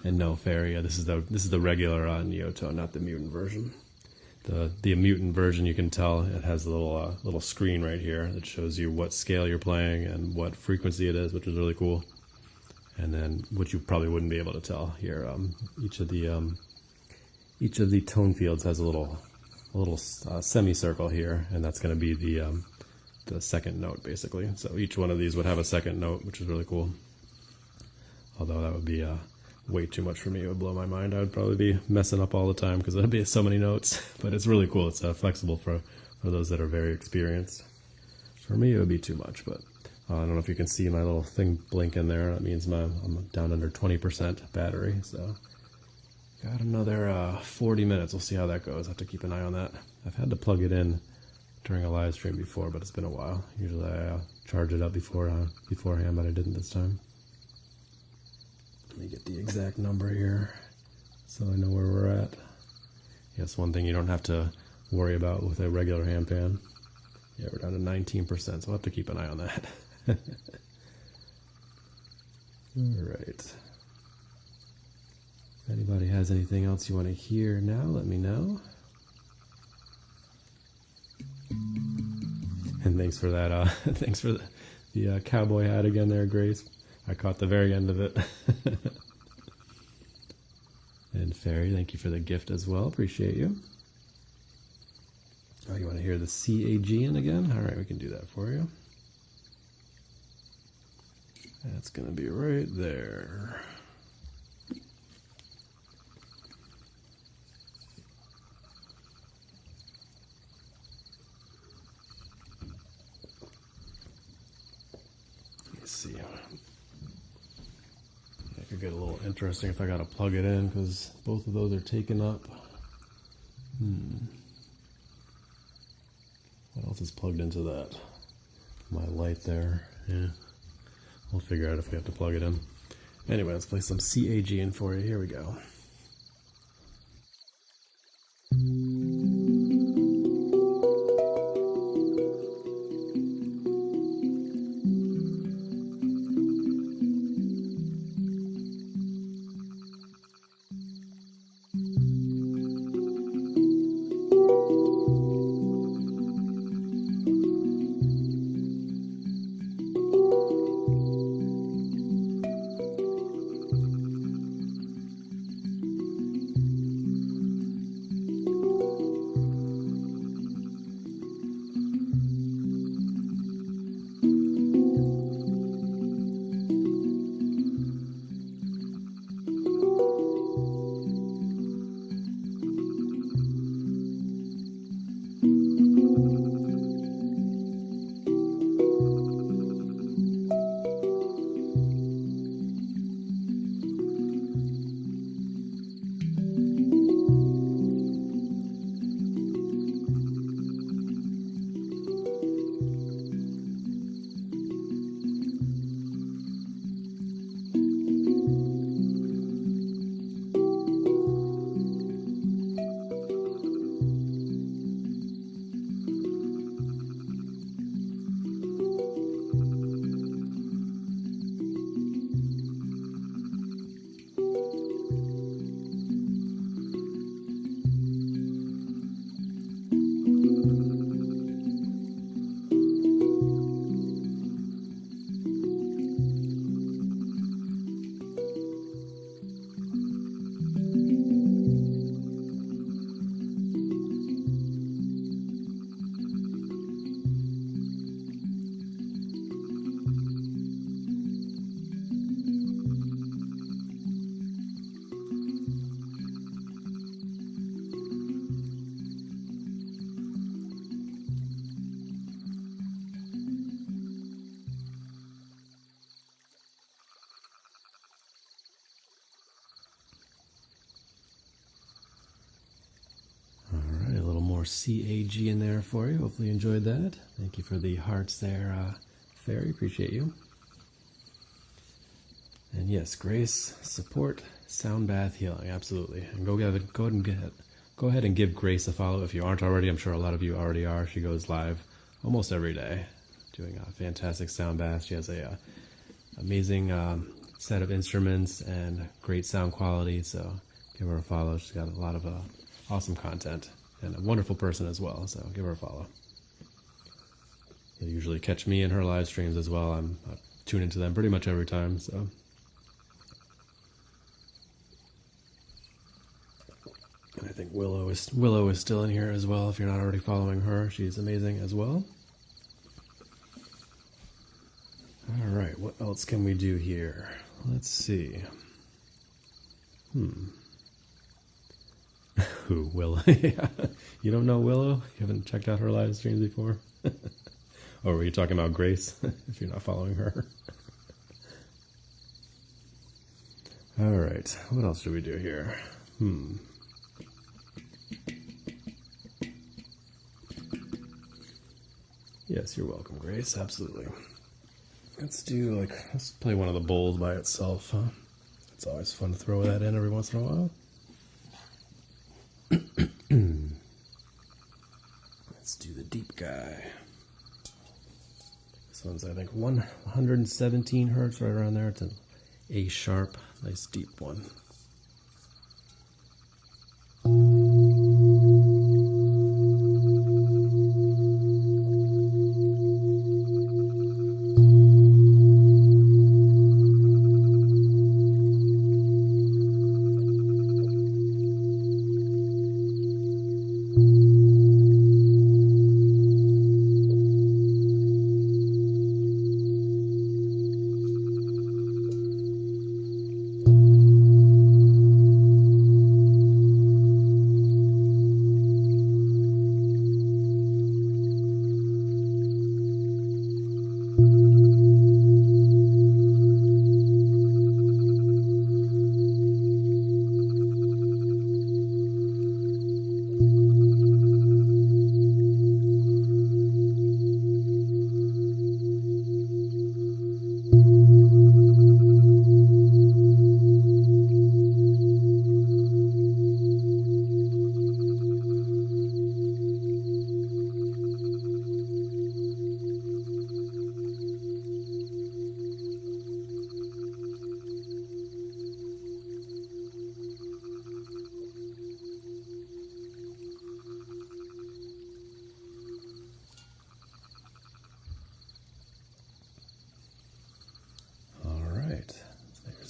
And no fairy, this is the regular Neotone, not the mutant version. The mutant version, you can tell it has a little screen right here that shows you what scale you're playing and what frequency it is, which is really cool. And then what you probably wouldn't be able to tell here, each of the tone fields has a little semicircle here, and that's going to be the second note basically. So each one of these would have a second note, which is really cool. Although that would be way too much for me. It would blow my mind. I would probably be messing up all the time because there'd be so many notes. But it's really cool. It's flexible for those that are very experienced. For me, it would be too much. But I don't know if you can see my little thing blinking there. That means I'm down under 20% battery. So got another 40 minutes. We'll see how that goes. I have to keep an eye on that. I've had to plug it in during a live stream before, but it's been a while. Usually I charge it up beforehand, but I didn't this time. Let me get the exact number here so I know where we're at. Yes, one thing you don't have to worry about with a regular handpan. Yeah, we're down to 19%, so I'll have to keep an eye on that. All right. If anybody has anything else you want to hear now, let me know. And thanks for that. Thanks for the cowboy hat again there, Grace. I caught the very end of it. And Fairy, thank you for the gift as well. Appreciate you. Oh, you want to hear the CAGN again? All right, we can do that for you. That's going to be right there. Let's see. It could get a little interesting if I got to plug it in because both of those are taken up. What else is plugged into that? My light there. Yeah. We'll figure out if we have to plug it in. Anyway, let's play some CAG in for you. Here we go. CAG in there for you. Hopefully you enjoyed that. Thank you for the hearts there, Fairy. Appreciate you. And yes, Grace, support sound bath healing. Absolutely. And go ahead and give Grace a follow if you aren't already. I'm sure a lot of you already are. She goes live almost every day doing a fantastic sound bath. She has a amazing set of instruments and great sound quality. So give her a follow. She's got a lot of awesome content. And a wonderful person as well, so give her a follow. You'll usually catch me in her live streams as well. I tune into them pretty much every time, so. And I think Willow is still in here as well. If you're not already following her, she's amazing as well. All right, what else can we do here? Let's see. Who? Willow? Yeah. You don't know Willow? You haven't checked out her live streams before? Or were you talking about Grace, if you're not following her? All right, what else do we do here? Yes, you're welcome, Grace, absolutely. Let's play one of the bowls by itself, huh? It's always fun to throw that in every once in a while. Let's do the deep guy. This one's, I think, 117 hertz, right around there. It's an A sharp, nice deep one.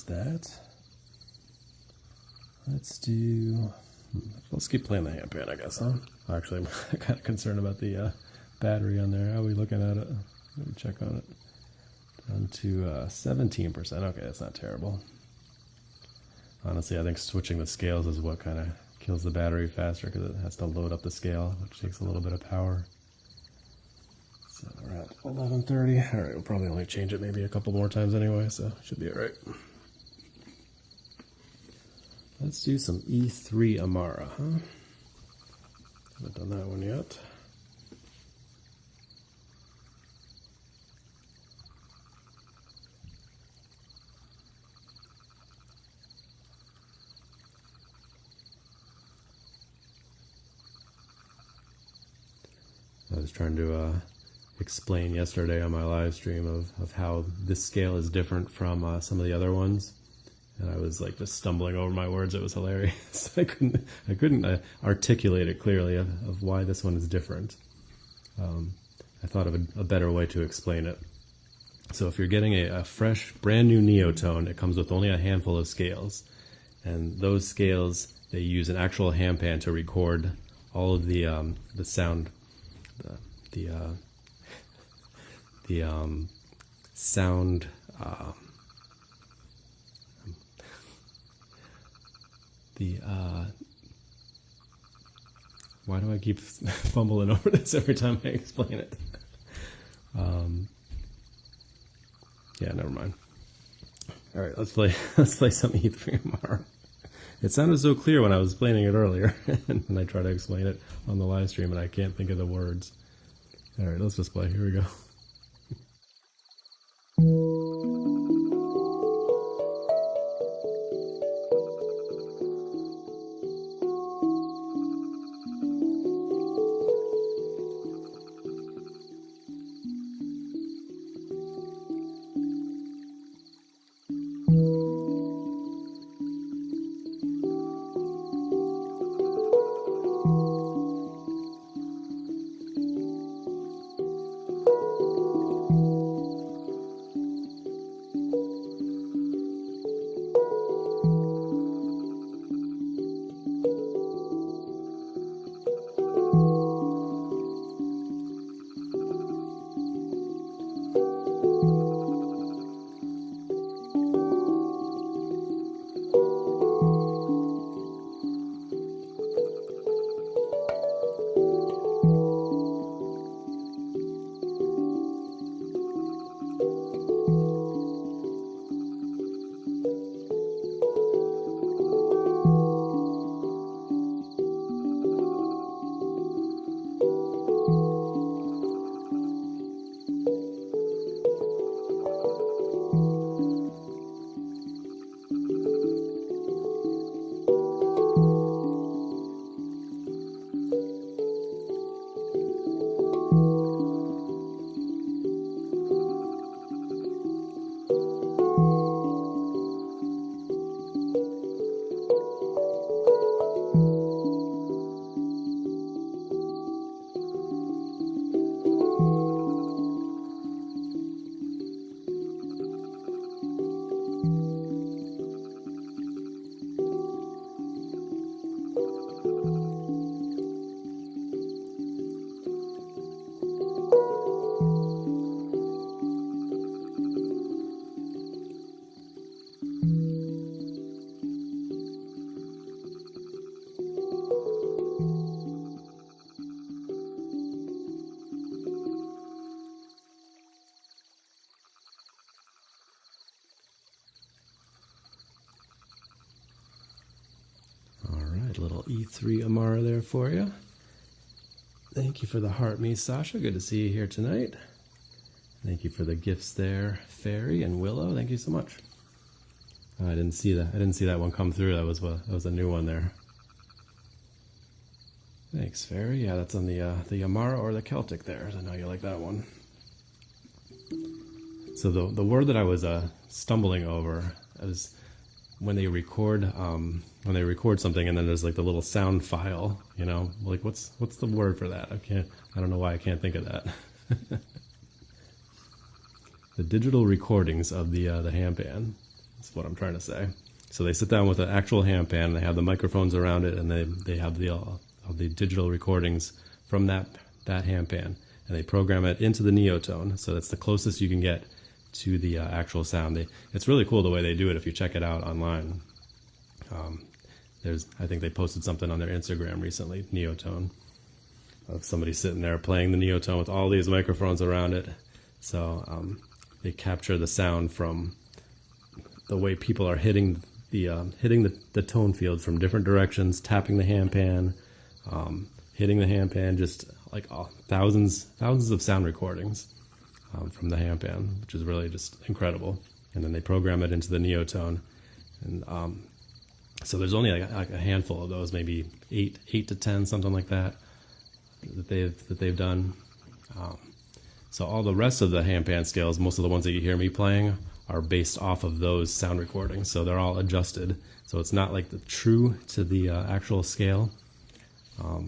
That. Let's keep playing the handpan, I guess, huh? Actually, I'm kind of concerned about the battery on there. How are we looking at it? Let me check on it. Down to 17%. Okay, that's not terrible. Honestly, I think switching the scales is what kind of kills the battery faster because it has to load up the scale, which takes a little bit of power. So we're at 11:30. All right, we'll probably only change it maybe a couple more times anyway, so should be all right. Let's do some E3 Amara, huh? Haven't done that one yet. I was trying to explain yesterday on my live stream of how this scale is different from some of the other ones. And I was like just stumbling over my words. It was hilarious. I couldn't articulate it clearly of why this one is different. I thought of a better way to explain it. So if you're getting a fresh, brand new Neotone, it comes with only a handful of scales. And those scales, they use an actual handpan to record all of the sound, sound. Why do I keep fumbling over this every time I explain it? Yeah, never mind. All right, let's play some E3 Amara. It sounded so clear when I was explaining it earlier, and I try to explain it on the live stream, and I can't think of the words. All right, let's just play. Here we go. little E3 Amara there for you. Thank you for the heart, me, Sasha. Good to see you here tonight. Thank you for the gifts there, Fairy and Willow. Thank you so much. I didn't see that. I didn't see that one come through. That was a new one there. Thanks, Fairy. Yeah, that's on the Amara or the Celtic there. I know you like that one. So the word that I was stumbling over is when they record something and then there's like the little sound file. You know, like what's the word for that? I don't know why I can't think of that. The digital recordings of the handpan. That's what I'm trying to say. So they sit down with an actual handpan, they have the microphones around it, and they have the digital recordings from that handpan, and they program it into the Neotone. So that's the closest you can get to the actual sound. It's really cool the way they do it if you check it out online. I think they posted something on their Instagram recently, Neotone, of somebody sitting there playing the Neotone with all these microphones around it. So they capture the sound from the way people are hitting the tone field from different directions, tapping the handpan, hitting the handpan, just like thousands of sound recordings from the handpan, which is really just incredible. And then they program it into the Neotone, and so there's only like a handful of those, maybe eight to 10, something like that they've done. So all the rest of the handpan scales, most of the ones that you hear me playing, are based off of those sound recordings. So they're all adjusted. So it's not like the true to the actual scale. So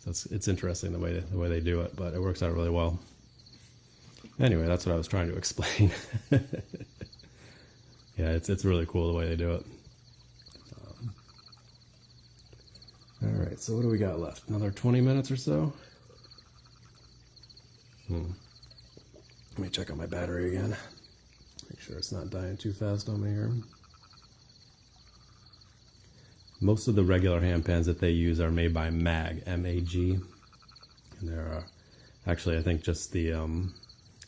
it's interesting the way they do it, but it works out really well. Anyway, that's what I was trying to explain. Yeah, it's really cool the way they do it. All right, so what do we got left? Another 20 minutes or so? Let me check on my battery again. Make sure it's not dying too fast on me here. Most of the regular handpans that they use are made by MAG, M-A-G. And there are actually, I think just the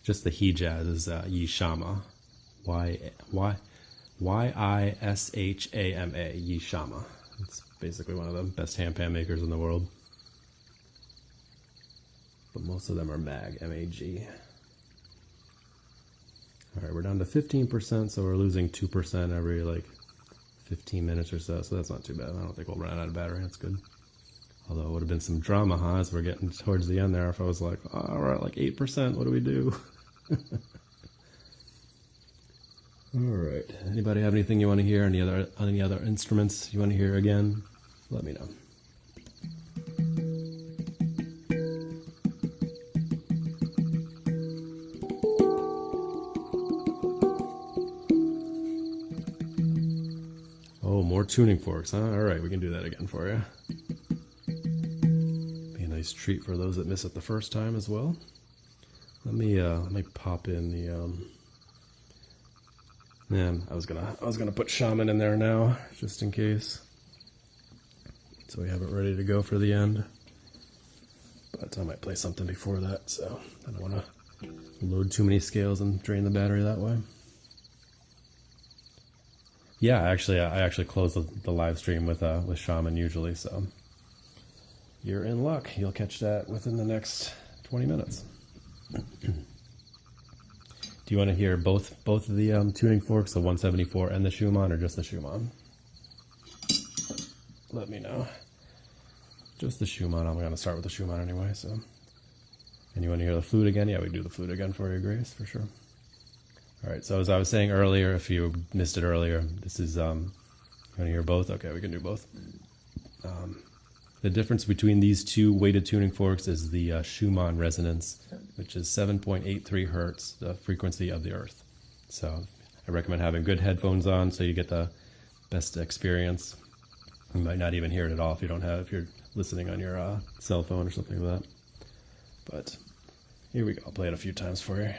Hejaz is Yishama, Y-I-S-H-A-M-A, Yishama. It's basically one of the best handpan makers in the world. But most of them are MAG, M-A-G. All right, we're down to 15%, so we're losing 2% every like 15 minutes or so. So that's not too bad. I don't think we'll run out of battery. That's good. Although it would have been some drama, huh? As we're getting towards the end there, if I was like, oh, we're at like 8%, what do we do? All right. Anybody have anything you want to hear? Any other instruments you want to hear again? Let me know. Oh, more tuning forks, huh? All right, we can do that again for you. Be a nice treat for those that miss it the first time as well. Let me pop in the man. I was gonna put Shaman in there now, just in case, so we have it ready to go for the end. But I might play something before that, so I don't want to load too many scales and drain the battery that way. Yeah, I actually close the live stream with Shaman usually, so you're in luck. You'll catch that within the next 20 minutes. Do you want to hear both of the tuning forks, the 174 and the Schumann, or just the Schumann? Let me know. Just the Schumann. I'm going to start with the Schumann anyway. So, and you want to hear the flute again? Yeah, we can do the flute again for you, Grace, for sure. All right. So as I was saying earlier, if you missed it earlier, this is you want to hear both? Okay, we can do both. The difference between these two weighted tuning forks is the Schumann resonance, which is 7.83 hertz, the frequency of the earth. So I recommend having good headphones on so you get the best experience. You might not even hear it at all if you're listening on your cell phone or something like that. But here we go. I'll play it a few times for you.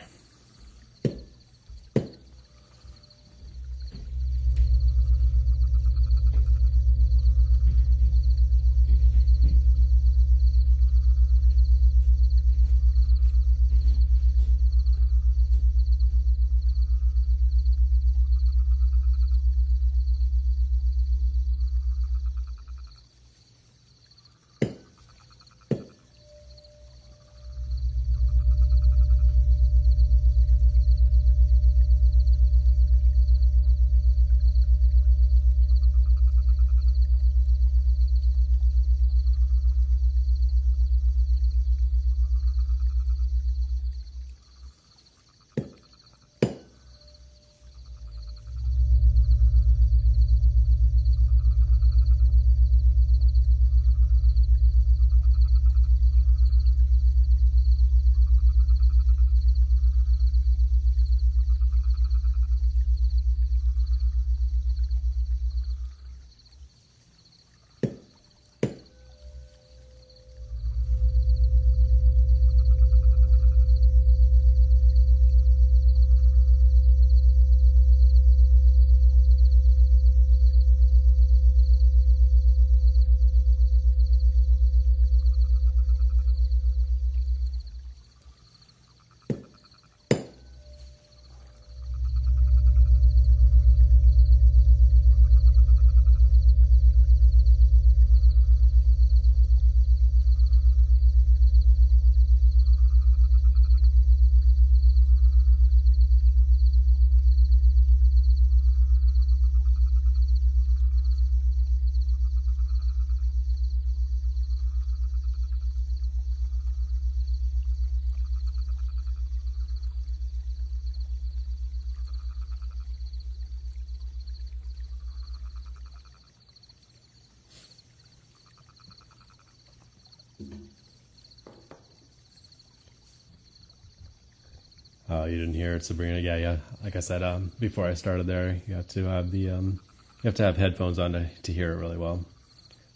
Oh, you didn't hear it, Sabrina? Yeah. Like I said, before I started there, you have to have you have to have headphones on to hear it really well.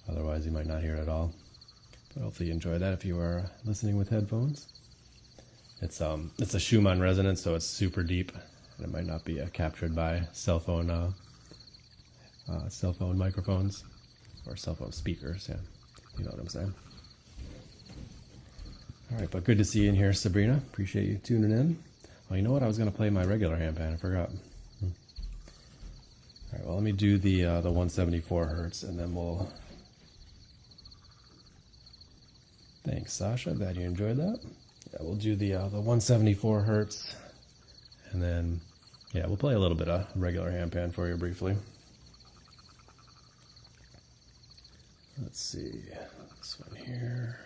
Otherwise, you might not hear it at all. But hopefully, you enjoy that if you are listening with headphones. It's a Schumann resonance, so it's super deep, and it might not be captured by cell phone microphones or cell phone speakers. Yeah, you know what I'm saying. All right, but good to see you in here, Sabrina. Appreciate you tuning in. Well, you know what? I was going to play my regular handpan. I forgot. All right, well, let me do the 174 hertz, and then we'll... Thanks, Sasha. Glad you enjoyed that. Yeah, we'll do the 174 hertz, and then, yeah, we'll play a little bit of regular handpan for you briefly. Let's see. This one here.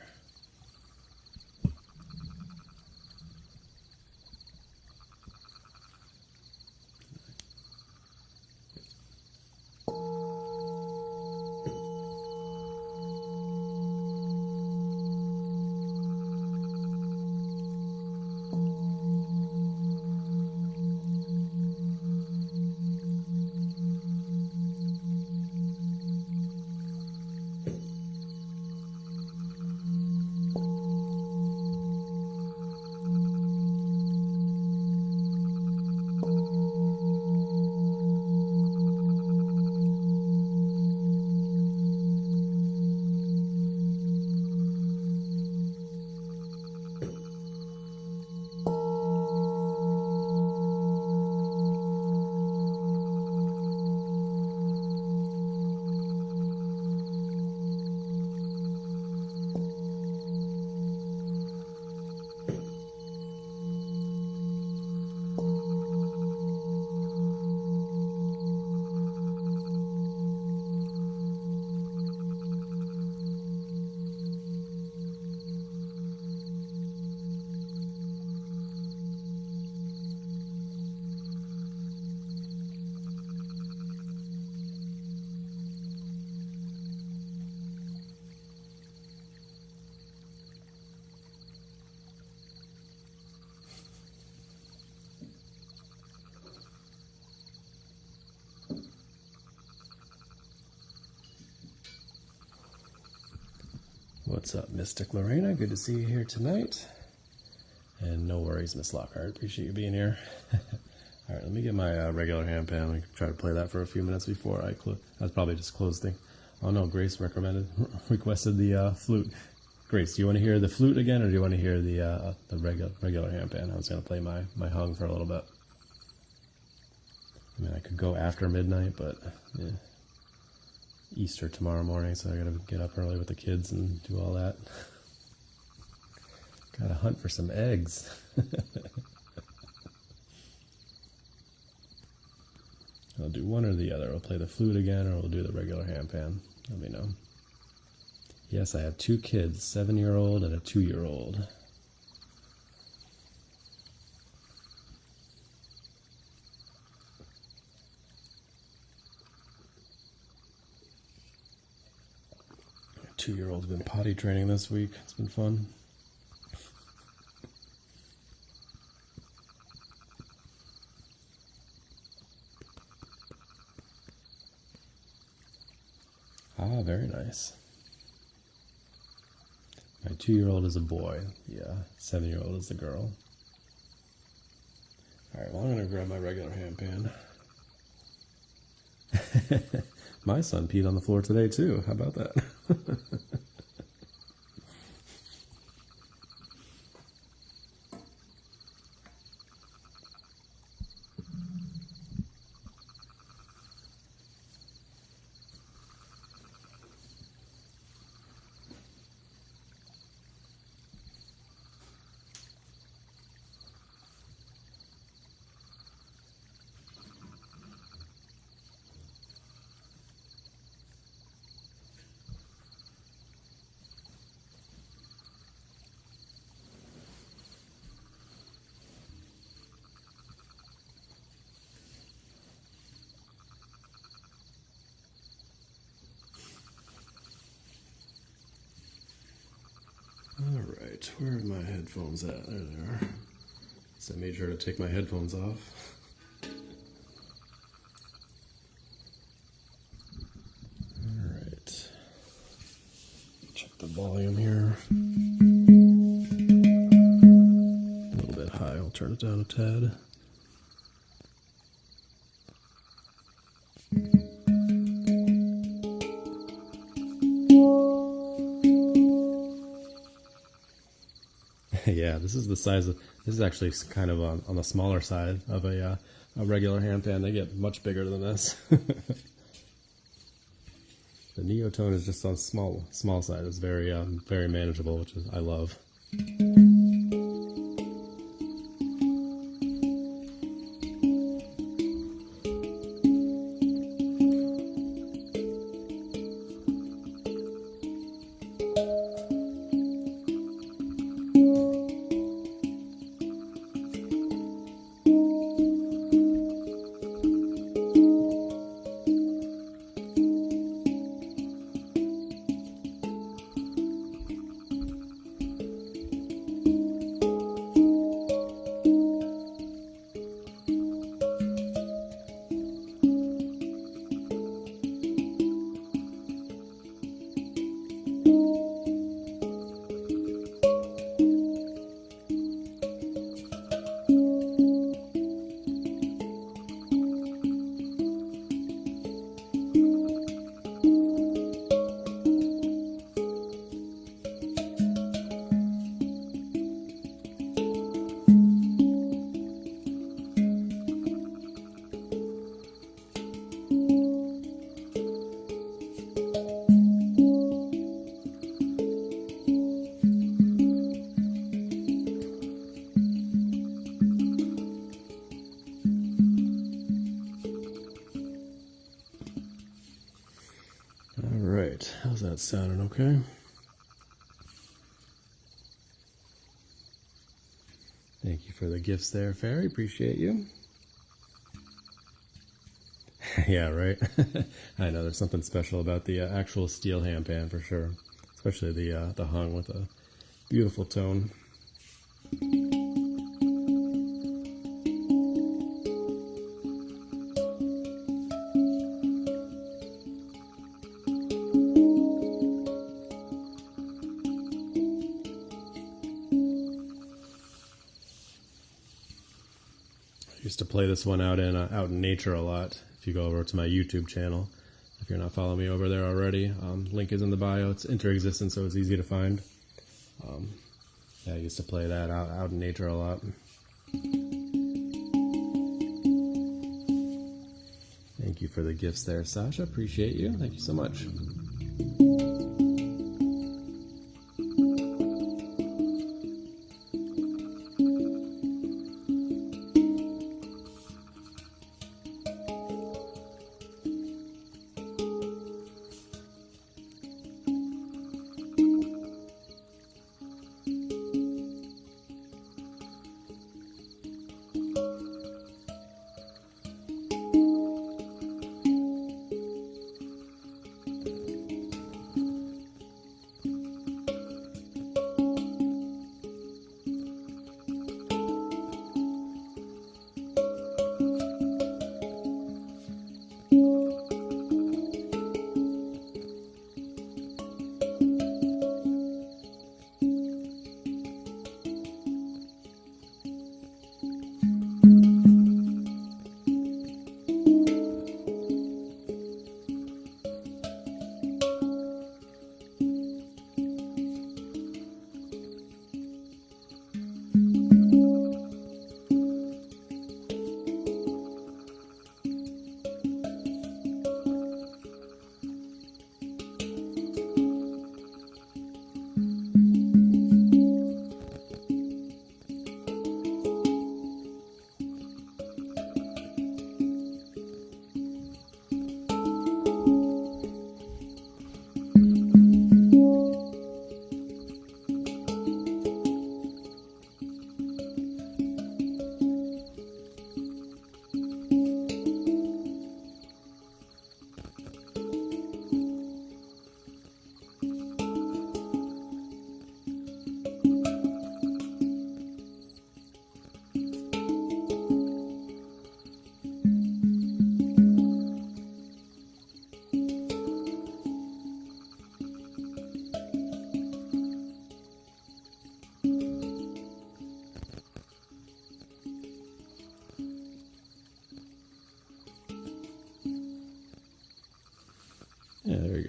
What's up, Mystic Lorena? Good to see you here tonight. And no worries, Miss Lockhart. Appreciate you being here. All right, let me get my regular handpan. Let me try to play that for a few minutes before I close. That's probably just closed thing. Oh no, Grace requested the flute. Grace, do you want to hear the flute again, or do you want to hear the regular handpan? I was going to play my hung for a little bit. I mean, I could go after midnight, but yeah. Easter tomorrow morning, so I gotta get up early with the kids and do all that. Gotta hunt for some eggs. I'll do one or the other. I'll play the flute again, or we'll do the regular handpan. Let me know. Yes, I have two kids, a 7-year-old and a 2-year-old. My 2-year-old's been potty training this week. It's been fun. Ah, very nice. My 2-year-old is a boy. Yeah, 7-year-old is a girl. All right, well, I'm going to grab my regular handpan. My son peed on the floor today, too. How about that? All right, where are my headphones at? There they are. I made sure to take my headphones off. Alright. Check the volume here. A little bit high, I'll turn it down a tad. Yeah, this is the size of, this is actually kind of on the smaller side of a regular handpan. They get much bigger than this. The Neotone is just on small side. It's very very manageable, which is, I love. Alright, how's that sounding okay? Thank you for the gifts there, Fairy. Appreciate you. Yeah, right? I know, there's something special about the actual steel handpan for sure. Especially the hung with a beautiful tone. I used to play this one out in nature a lot. If you go over to my YouTube channel, if you're not following me over there already, link is in the bio. It's interexistent, so it's easy to find. Yeah, I used to play that out in nature a lot. Thank you for the gifts there, Sasha. Appreciate you. Thank you so much.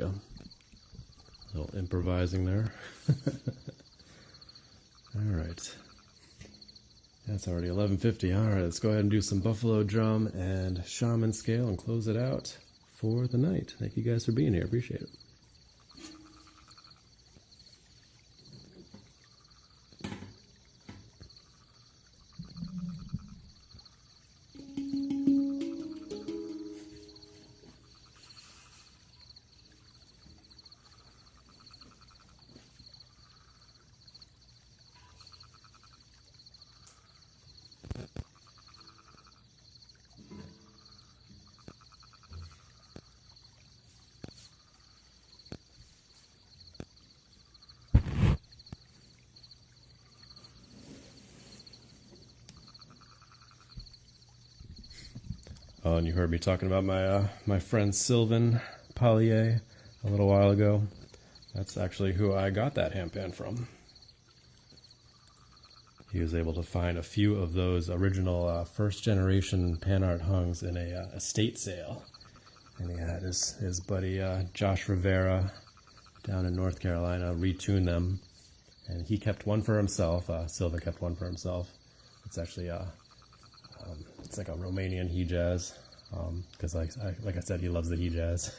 go. A little improvising there. All right. That's already 11:50. All right, let's go ahead and do some buffalo drum and shaman scale and close it out for the night. Thank you guys for being here. Appreciate it. Oh, and you heard me talking about my friend Sylvan Pallier a little while ago. That's actually who I got that handpan from. He was able to find a few of those original first generation PANArt Hangs in a estate sale. And he had his buddy Josh Rivera down in North Carolina retune them. And he kept one for himself. Sylvan kept one for himself. It's actually it's like a Romanian Hejaz, because like I said, he loves the Hejaz.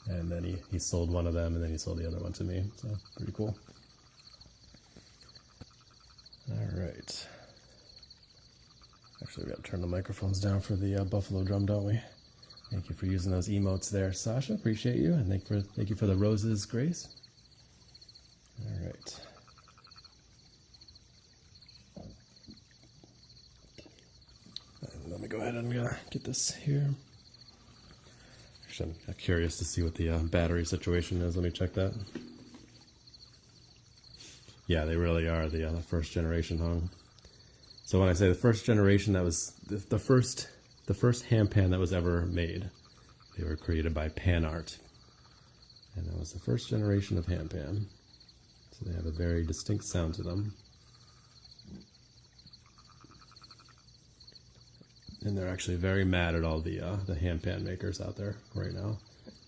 And then he sold one of them, and then he sold the other one to me. So pretty cool. All right. Actually, we got to turn the microphones down for the buffalo drum, don't we? Thank you for using those emotes there, Sasha. Appreciate you, and thank you for the roses, Grace. All right. Let me go ahead and get this here. Actually, I'm curious to see what the battery situation is. Let me check that. Yeah, they really are the first generation hung. So when I say the first generation, that was the first handpan that was ever made. They were created by PANArt, and that was the first generation of handpan. So they have a very distinct sound to them. And they're actually very mad at all the handpan makers out there right now,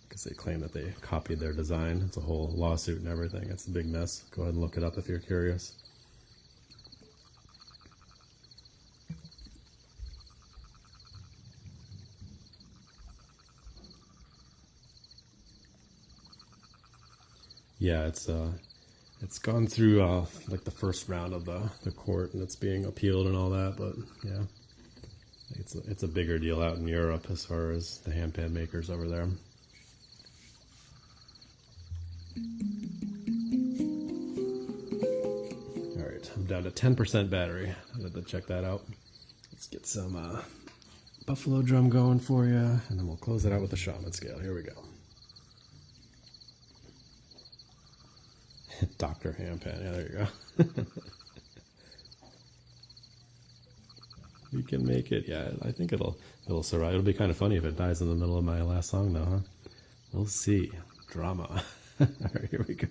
because they claim that they copied their design. It's a whole lawsuit and everything. It's a big mess. Go ahead and look it up if you're curious. Yeah, it's gone through like the first round of the court, and it's being appealed and all that. But yeah, it's a bigger deal out in Europe as far as the handpan makers over there. All right, I'm down to 10% battery. I had to check that out. Let's get some buffalo drum going for you, and then we'll close it out with the shaman scale. Here we go. Dr. Handpan, yeah, there you go. You can make it, yeah. I think it'll survive. It'll be kind of funny if it dies in the middle of my last song, though, huh? We'll see. Drama. All right, here we go.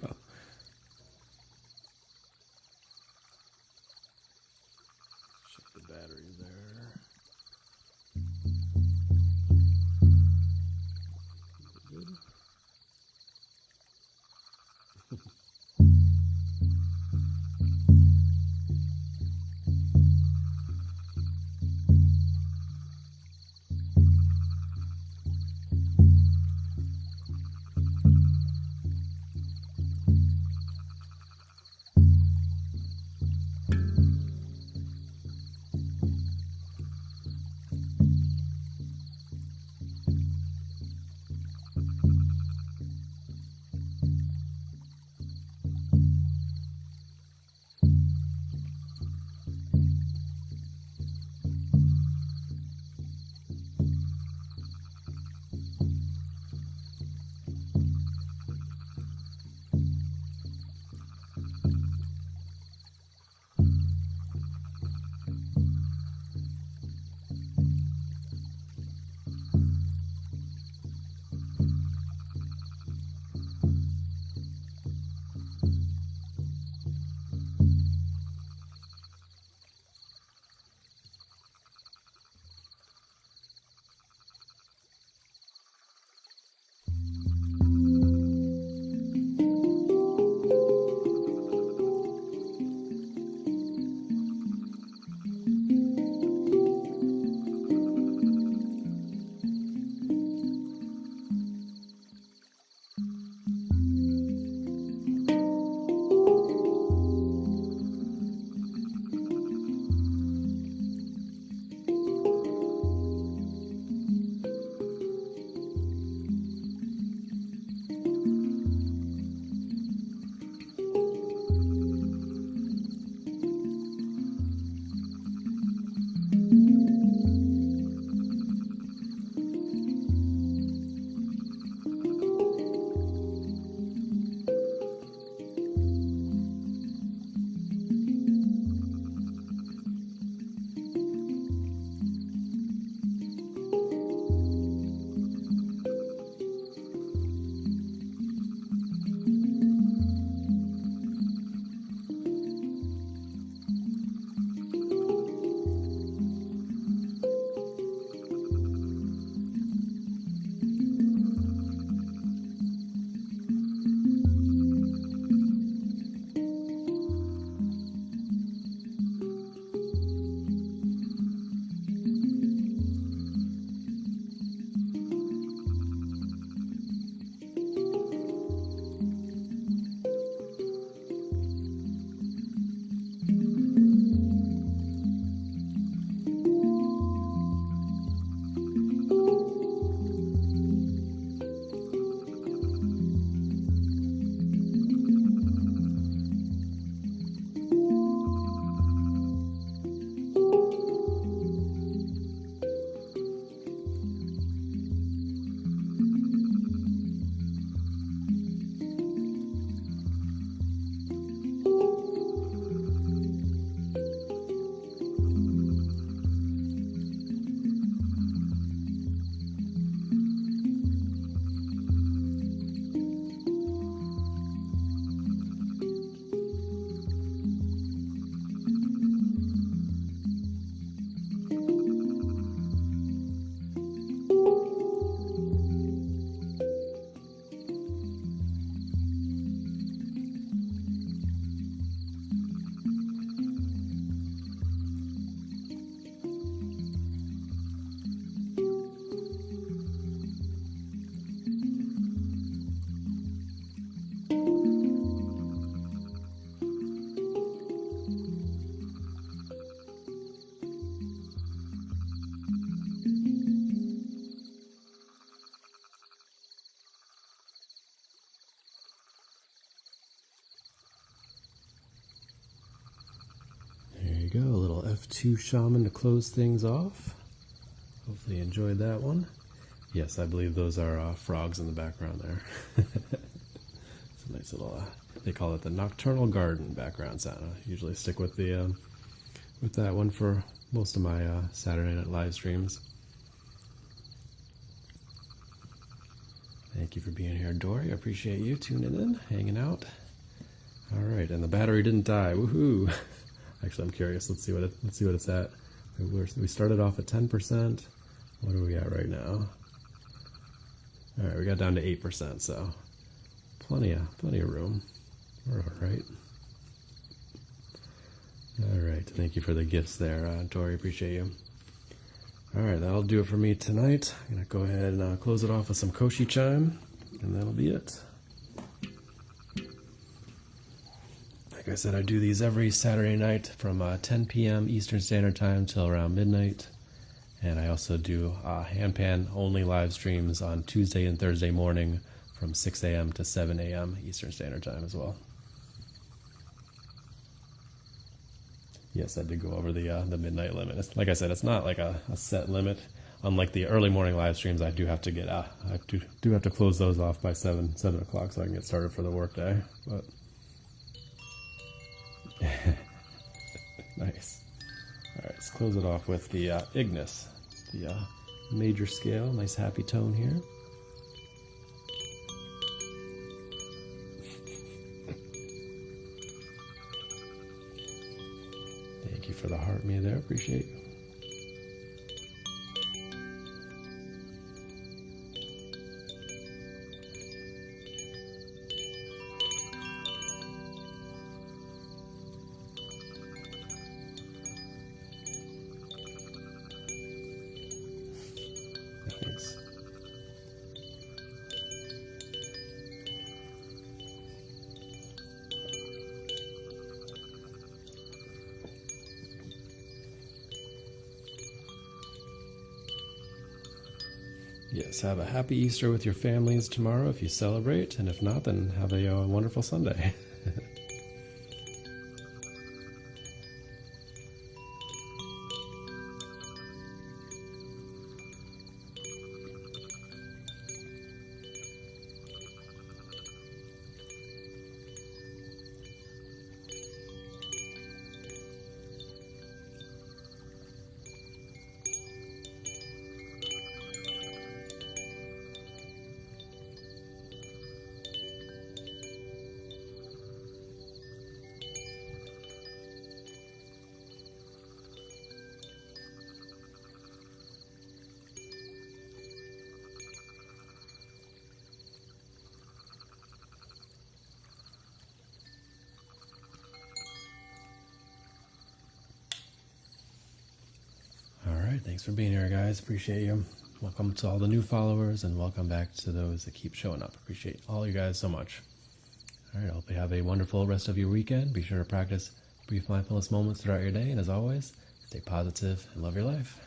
Check the battery there. Good. Two Shaman to close things off. Hopefully you enjoyed that one. Yes, I believe those are frogs in the background there. It's a nice little, they call it the Nocturnal Garden background sound. I usually stick with the with that one for most of my Saturday night live streams. Thank you for being here, Dory. I appreciate you tuning in, hanging out. All right, and the battery didn't die. Woohoo! Actually, I'm curious. Let's see what it's at. We started off at 10%. What are we at right now? All right, we got down to 8%. So plenty of room. We're all right. All right. Thank you for the gifts there, Dory. Appreciate you. All right, that'll do it for me tonight. I'm gonna go ahead and close it off with some Koshi chime, and that'll be it. Like I said, I do these every Saturday night from 10 p.m. Eastern Standard Time till around midnight. And I also do Handpan only live streams on Tuesday and Thursday morning from 6 a.m. to 7 a.m. Eastern Standard Time as well. Yes, I did go over the midnight limit. Like I said, it's not like a set limit. Unlike the early morning live streams, I do have to get I do have to close those off by 7 o'clock so I can get started for the workday. But nice. All right, let's close it off with the Ignis, the major scale. Nice happy tone here. Thank you for the heart me there. Appreciate you. Thanks. Yes, have a happy Easter with your families tomorrow if you celebrate, and if not, then have a wonderful Sunday. Thanks for being here, guys. Appreciate you. Welcome to all the new followers, and welcome back to those that keep showing up. Appreciate all you guys so much. All right, I hope you have a wonderful rest of your weekend. Be sure to practice brief mindfulness moments throughout your day, and as always, stay positive and love your life.